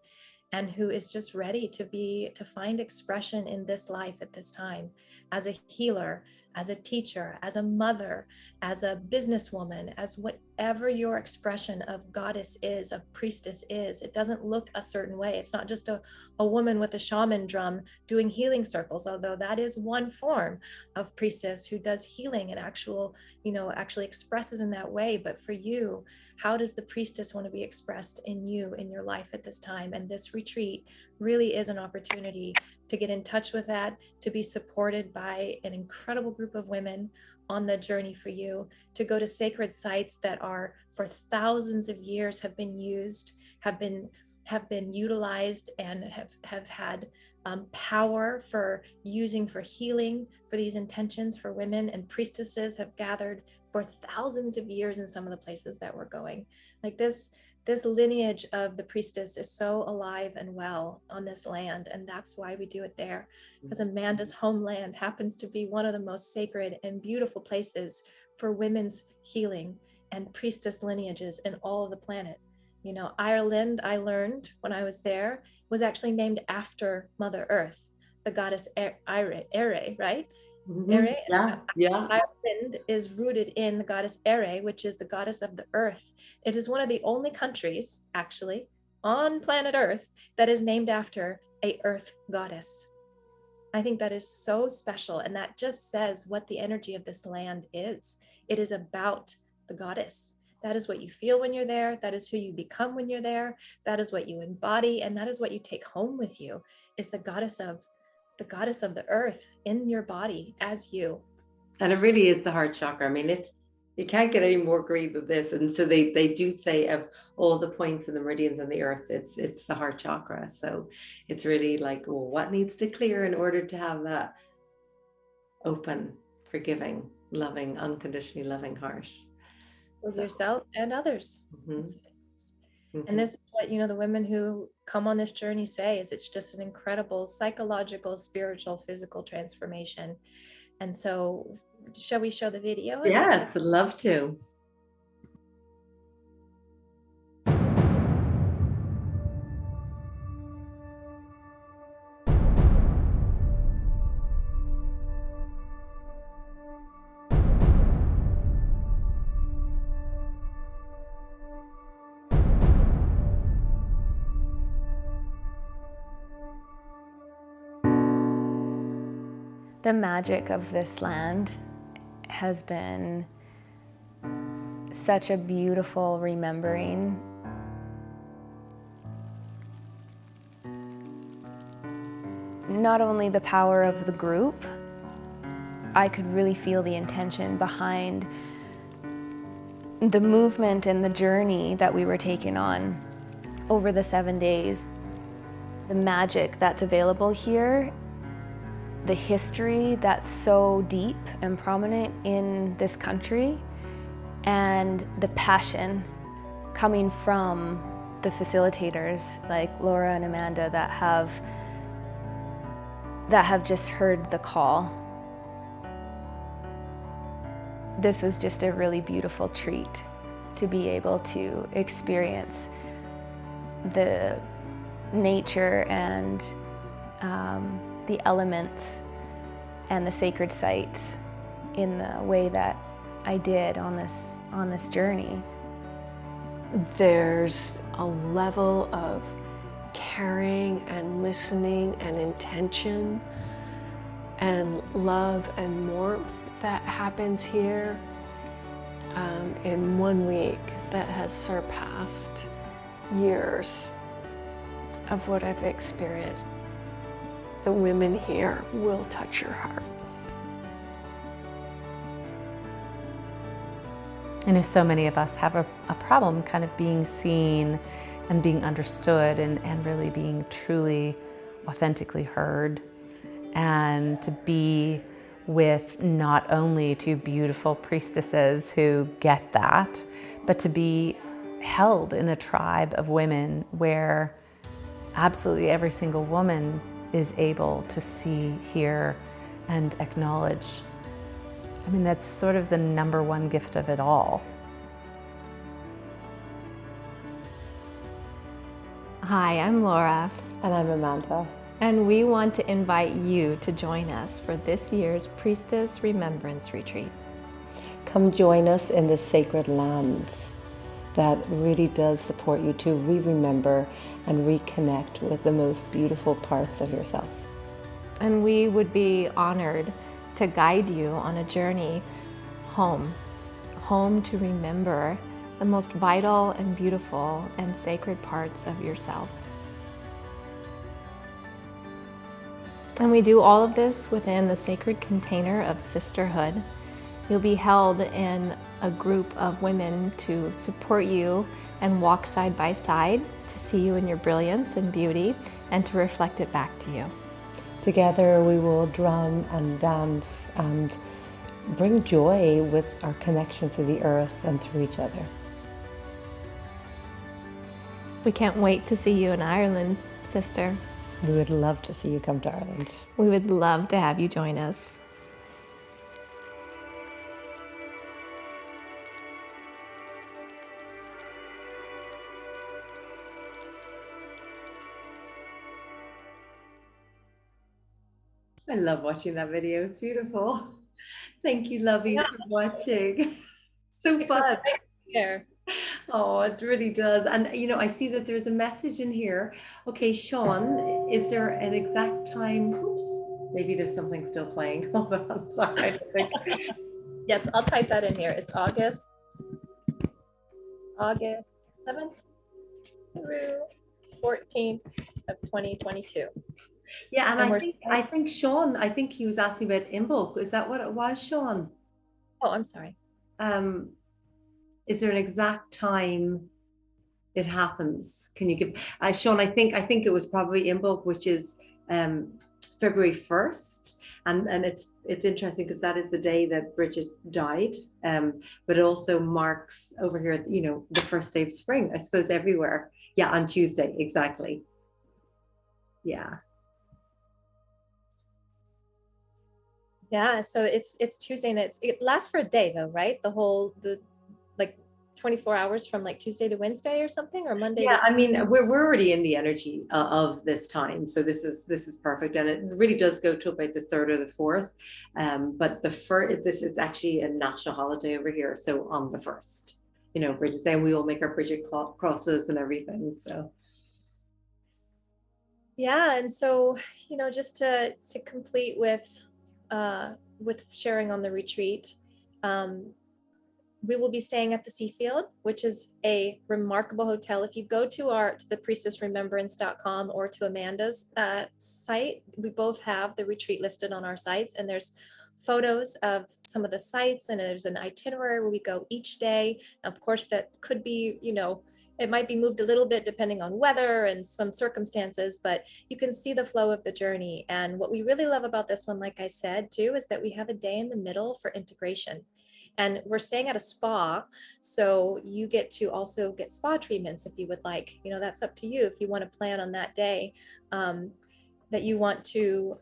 and who is just ready to find expression in this life at this time, as a healer, as a teacher, as a mother, as a businesswoman, as whatever your expression of goddess is, of priestess is. It doesn't look a certain way. It's not just a woman with a shaman drum doing healing circles, although that is one form of priestess who does healing and actually expresses in that way. But for you, how does the priestess want to be expressed in you, in your life at this time? And this retreat really is an opportunity to get in touch with that, to be supported by an incredible group of women on the journey for you, to go to sacred sites that are for thousands of years have been used, have been utilized, and have had power for using for healing, for these intentions for women. And priestesses have gathered for thousands of years in some of the places that we're going. Like this lineage of the priestess is so alive and well on this land, and that's why we do it there, because Amanda's homeland happens to be one of the most sacred and beautiful places for women's healing and priestess lineages in all of the planet. Ireland, I learned when I was there, was actually named after Mother Earth, the goddess Ere, right? Ere. Yeah. Ireland is rooted in the goddess Ere, which is the goddess of the earth. It is one of the only countries, actually, on planet Earth that is named after a earth goddess. I think that is so special, and that just says what the energy of this land is. It is about the goddess. That is what you feel when you're there. That is who you become when you're there. That is what you embody, and that is what you take home with you, is the goddess of the earth in your body as you. And it really is the heart chakra. I mean, you can't get any more green than this. And so they do say of all the points and the meridians on the earth, it's the heart chakra. So it's really like, well, what needs to clear in order to have that open, forgiving, loving, unconditionally loving heart With yourself and others. Mm-hmm. And this is what, the women who come on this journey say, is it's just an incredible psychological, spiritual, physical transformation. And so, shall we show the video? Yes, I'd love to. The magic of this land has been such a beautiful remembering. Not only the power of the group, I could really feel the intention behind the movement and the journey that we were taking on over the 7 days. The magic that's available here, the history that's so deep and prominent in this country, and the passion coming from the facilitators like Laura and Amanda that have just heard the call. This was just a really beautiful treat to be able to experience the nature and the elements and the sacred sites in the way that I did on this journey. There's a level of caring and listening and intention and love and warmth that happens here in 1 week that has surpassed years of what I've experienced. The women here will touch your heart. I know so many of us have a problem kind of being seen and being understood and really being truly, authentically heard, and to be with not only two beautiful priestesses who get that, but to be held in a tribe of women where absolutely every single woman is able to see, hear, and acknowledge. I mean, that's sort of the number one gift of it all. Hi, I'm Laura. And I'm Amanda. And we want to invite you to join us for this year's Priestess Remembrance Retreat. Come join us in this sacred land that really does support you to re-remember and reconnect with the most beautiful parts of yourself. And we would be honored to guide you on a journey home to remember the most vital and beautiful and sacred parts of yourself. And we do all of this within the sacred container of sisterhood. You'll be held in a group of women to support you and walk side by side to see you in your brilliance and beauty and to reflect it back to you. Together we will drum and dance and bring joy with our connection to the earth and to each other. We can't wait to see you in Ireland, sister. We would love to see you come to Ireland. We would love to have you join us. I love watching that video. It's beautiful. Thank you, lovies, for watching. So fun. Right here. Oh, it really does. And you know, I see that there's a message in here. Okay, Sean, is there an exact time? Oops, maybe there's something still playing. Hold on, sorry. I don't think. Yes, I'll type that in here. It's August 7th through 14th of 2022. Yeah, and I think Sean, I think he was asking about Imbolc. Is that what it was, Sean? Oh, I'm sorry. Is there an exact time it happens? Can you give Sean? I think it was probably Imbolc, which is February 1st, and it's interesting because that is the day that Bridget died, but it also marks over here, you know, the first day of spring, I suppose, everywhere. Yeah, on Tuesday, exactly. Yeah. Yeah, so it's Tuesday and it lasts for a day though, right? The like 24 hours from like Tuesday to Wednesday or something, or Monday. Yeah, I mean, we're already in the energy of this time, so this is perfect, and it really does go to about the 3rd or the 4th. But this is actually a national holiday over here, so on the 1st, you know, Bridget saying we all make our Bridget crosses and everything. So yeah, and so you know, just to complete with sharing on the retreat, We will be staying at the Seafield, which is a remarkable hotel. If you go to the priestessremembrance.com or to Amanda's site, we both have the retreat listed on our sites, and there's photos of some of the sites, and there's an itinerary where we go each day. Of course, that could be, it might be moved a little bit depending on weather and some circumstances, but you can see the flow of the journey. And what we really love about this one, like I said too, is that we have a day in the middle for integration. And we're staying at a spa, so you get to also get spa treatments if you would like. That's up to you if you want to plan on that day, that you want to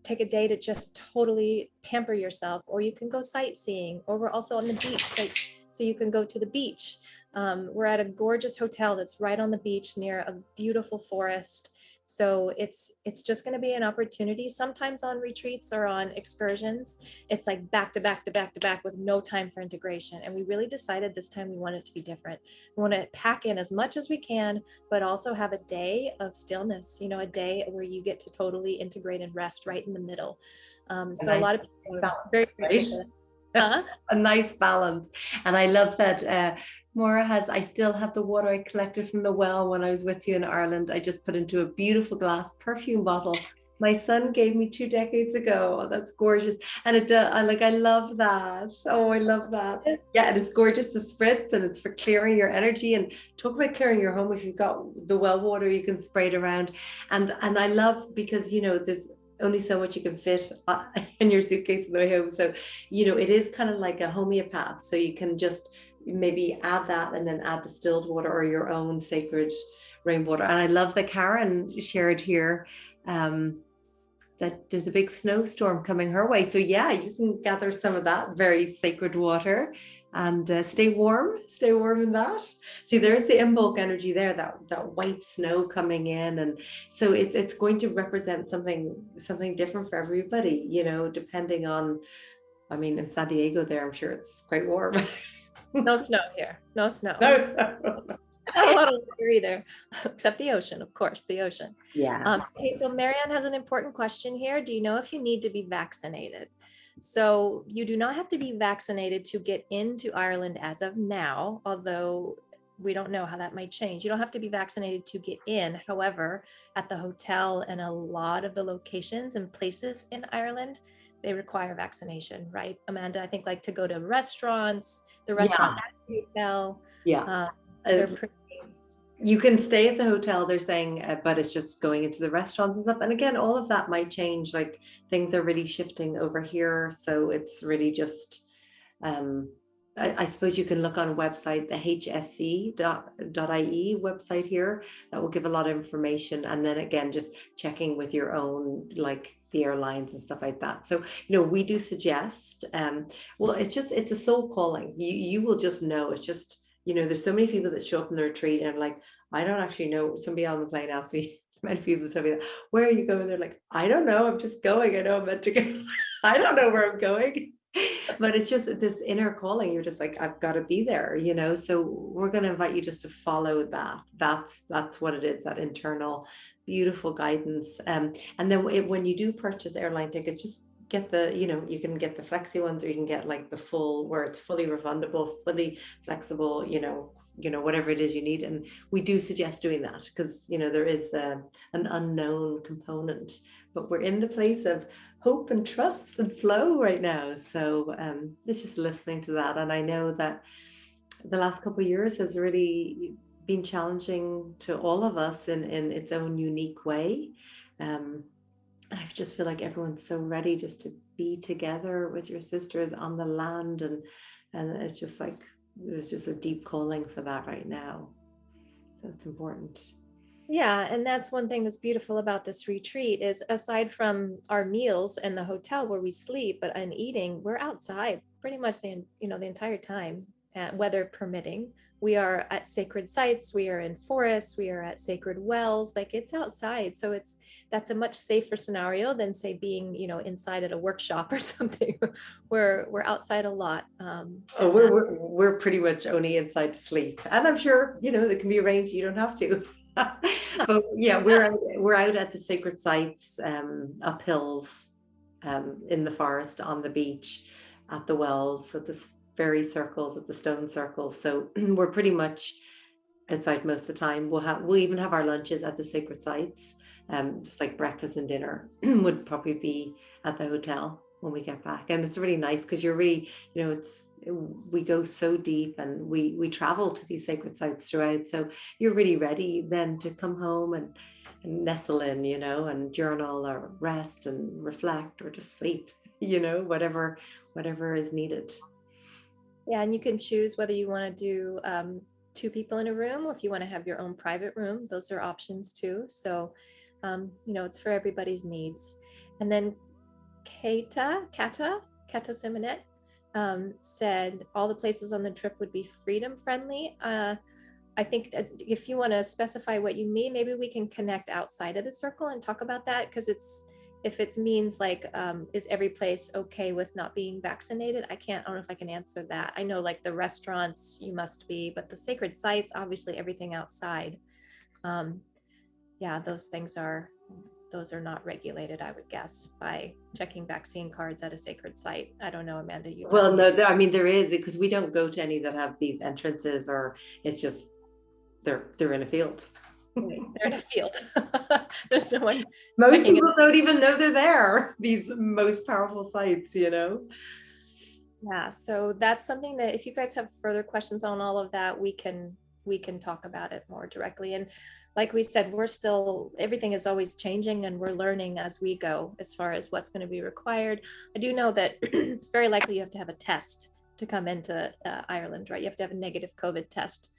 take a day to just totally pamper yourself, or you can go sightseeing, or we're also on the beach, so you can go to the beach. We're at a gorgeous hotel that's right on the beach near a beautiful forest. So it's just going to be an opportunity. Sometimes on retreats or on excursions, it's like back to back to back to back with no time for integration. And we really decided this time we want it to be different. We want to pack in as much as we can, but also have a day of stillness, a day where you get to totally integrate and rest right in the middle. So a lot of people are very grateful. A nice balance. And I love that Maura I still have the water I collected from the well when I was with you in Ireland. I just put into a beautiful glass perfume bottle my son gave me 2 decades ago. Oh, that's gorgeous. And I love that. Oh, I love that. Yeah, and it's gorgeous to spritz, and it's for clearing your energy. And talk about clearing your home. If you've got the well water, you can spray it around. And I love, because there's only so much you can fit in your suitcase on the way home. So, it is kind of like a homeopath. So you can just maybe add that and then add distilled water or your own sacred rainwater. And I love that Karen shared here that there's a big snowstorm coming her way. So yeah, you can gather some of that very sacred water and stay warm in that. See, there's the Imbolc energy there, that white snow coming in. And so it's going to represent something different for everybody, depending on, in San Diego there, I'm sure it's quite warm. No snow here, no snow. No. Not a lot of water either, except the ocean, of course, the ocean. Yeah. Okay, so Marianne has an important question here. Do you know if you need to be vaccinated? So you do not have to be vaccinated to get into Ireland as of now, although we don't know how that might change. You don't have to be vaccinated to get in. However, at the hotel and a lot of the locations and places in Ireland, they require vaccination, right, Amanda? I think like to go to restaurants, the restaurant at the hotel. Yeah. They're pretty. You can stay at the hotel, they're saying, but it's just going into the restaurants and stuff. And again, all of that might change. Like, things are really shifting over here. So it's really just, I suppose you can look on a website, the hsc.ie website here, that will give a lot of information. And then again, just checking with your own, like the airlines and stuff like that. So, we do suggest, it's a soul calling. You will just know. It's just, there's so many people that show up in the retreat and I'm like, I don't actually know. Somebody on the plane asked me, many people tell me that, where are you going? They're like, I don't know. I'm just going. I know I'm meant to go. I don't know where I'm going. But it's just this inner calling. You're just like, I've got to be there, So we're going to invite you just to follow that. That's what it is, that internal, beautiful guidance. And then when you do purchase airline tickets, just get you can get the flexi ones, or you can get like the full, where it's fully refundable, fully flexible, whatever it is you need. And we do suggest doing that because, there is an unknown component, but we're in the place of hope and trust and flow right now. So it's just listening to that. And I know that the last couple of years has really been challenging to all of us in its own unique way. I just feel like everyone's so ready just to be together with your sisters on the land. And it's just like, there's just a deep calling for that right now. So it's important. Yeah, and that's one thing that's beautiful about this retreat is, aside from our meals and the hotel where we sleep, but in eating, we're outside pretty much the entire time, weather permitting. We are at sacred sites, we are in forests, we are at sacred wells, like it's outside. So that's a much safer scenario than, say, being, inside at a workshop or something. We're outside a lot. We're pretty much only inside to sleep. And I'm sure, that can be arranged, you don't have to. But yeah, we're out at the sacred sites, up hills, in the forest, on the beach, at the wells. So this fairy circles, at the stone circles. So we're pretty much outside most of the time. We'll even have our lunches at the sacred sites. Just like breakfast and dinner would probably be at the hotel when we get back. And it's really nice because you're really, we go so deep, and we travel to these sacred sites throughout. So you're really ready then to come home and nestle in, and journal or rest and reflect or just sleep, whatever is needed. Yeah, and you can choose whether you want to do 2 people in a room, or if you want to have your own private room. Those are options too. So, it's for everybody's needs. And then Kata Simonet said all the places on the trip would be freedom friendly. I think if you want to specify what you mean, maybe we can connect outside of the circle and talk about that, because if it means like, is every place okay with not being vaccinated? I don't know if I can answer that. I know like the restaurants you must be, but the sacred sites, obviously everything outside. Yeah, those are not regulated, I would guess, by checking vaccine cards at a sacred site. I don't know, Amanda, you tell me. No, I mean, there is, because we don't go to any that have these entrances, or it's just they're in a field. They're in a field. There's no one. Most people don't even know they're there, these most powerful sites, Yeah, so that's something that if you guys have further questions on all of that, we can talk about it more directly. And like we said, everything is always changing, and we're learning as we go as far as what's going to be required. I do know that it's very likely you have to have a test to come into Ireland, right? You have to have a negative COVID test,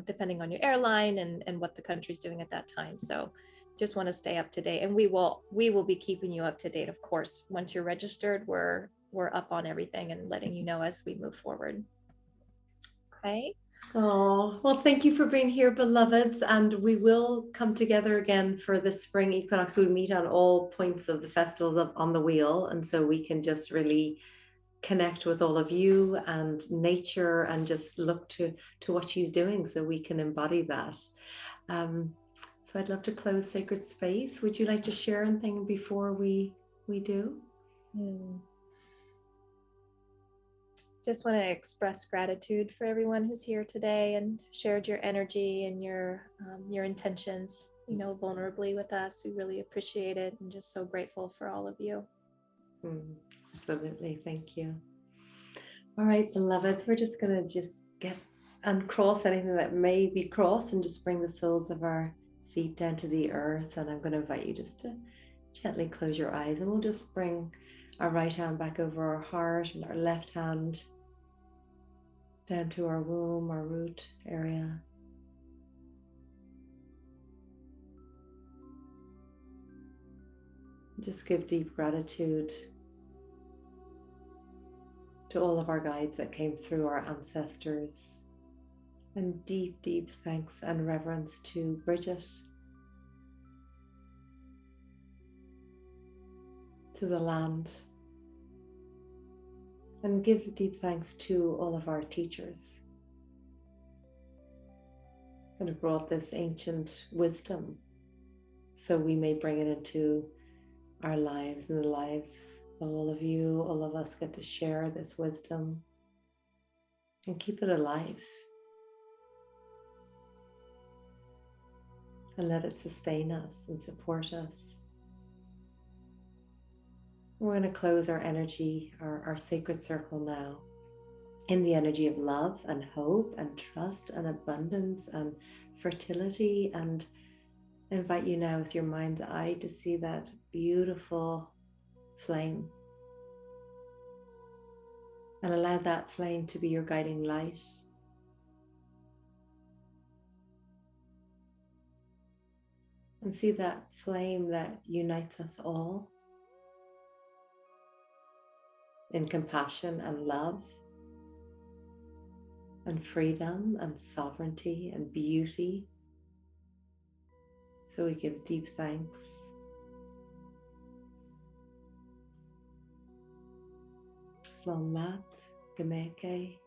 depending on your airline and what the country's doing at that time. So just want to stay up to date, and we will be keeping you up to date, of course. Once you're registered, we're up on everything and letting you know as we move forward. Okay. Oh, well, thank you for being here, beloveds, and we will come together again for the spring equinox. We meet on all points of the festivals on the wheel, and so we can just really connect with all of you and nature, and just look to what she's doing so we can embody that. So I'd love to close Sacred Space. Would you like to share anything before we do? Just want to express gratitude for everyone who's here today and shared your energy and your intentions, vulnerably with us. We really appreciate it, and just so grateful for all of you. Absolutely. Thank you. All right, beloveds, we're just going to get uncross anything that may be crossed, and just bring the soles of our feet down to the earth. And I'm going to invite you just to gently close your eyes, and we'll just bring our right hand back over our heart, and our left hand down to our womb, our root area. Just give deep gratitude to all of our guides that came through, our ancestors, and deep, deep thanks and reverence to Bridget, to the land, and give deep thanks to all of our teachers that have brought this ancient wisdom so we may bring it into our lives and the lives of all of you. All of us get to share this wisdom and keep it alive, and let it sustain us and support us. We're going to close our energy, our sacred circle now, in the energy of love and hope and trust and abundance and fertility, and invite you now with your mind's eye to see that beautiful flame, and allow that flame to be your guiding light. And see that flame that unites us all in compassion and love and freedom and sovereignty and beauty. So we give deep thanks. Slamat, Gameke,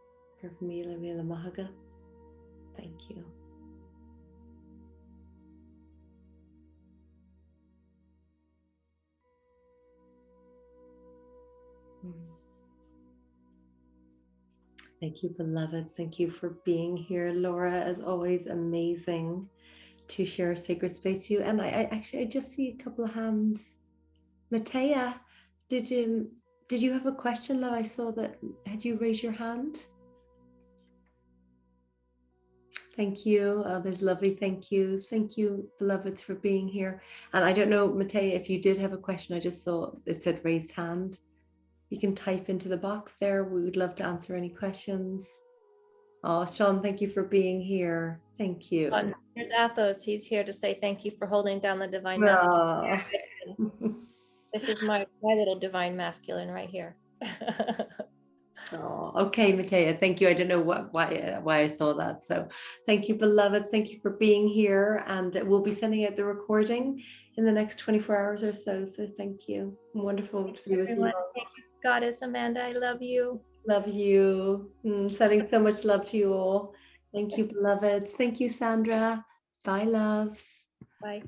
Kermila Mila Mahagas. Thank you. Thank you, beloveds. Thank you for being here. Laura, as always, amazing to share a sacred space with you. And I just see a couple of hands. Matea, did you have a question, love? I saw that. Had you raised your hand? Thank you. There's lovely thank yous. Thank you, beloveds, for being here. And I don't know, Matea, if you did have a question, I just saw it said raised hand. You can type into the box there. We would love to answer any questions. Oh, Sean, thank you for being here. Thank you. Here's Athos. He's here to say thank you for holding down the divine masculine. This is my little divine masculine right here. Oh, okay, Matea, thank you. I don't know why I saw that. So thank you, beloveds. Thank you for being here. And we'll be sending out the recording in the next 24 hours or so. So thank you. Wonderful to be with you. Thank you, Goddess Amanda. I love you. Love you. Sending so much love to you all. Thank you, beloveds. Thank you, Sandra. Bye, loves. Bye.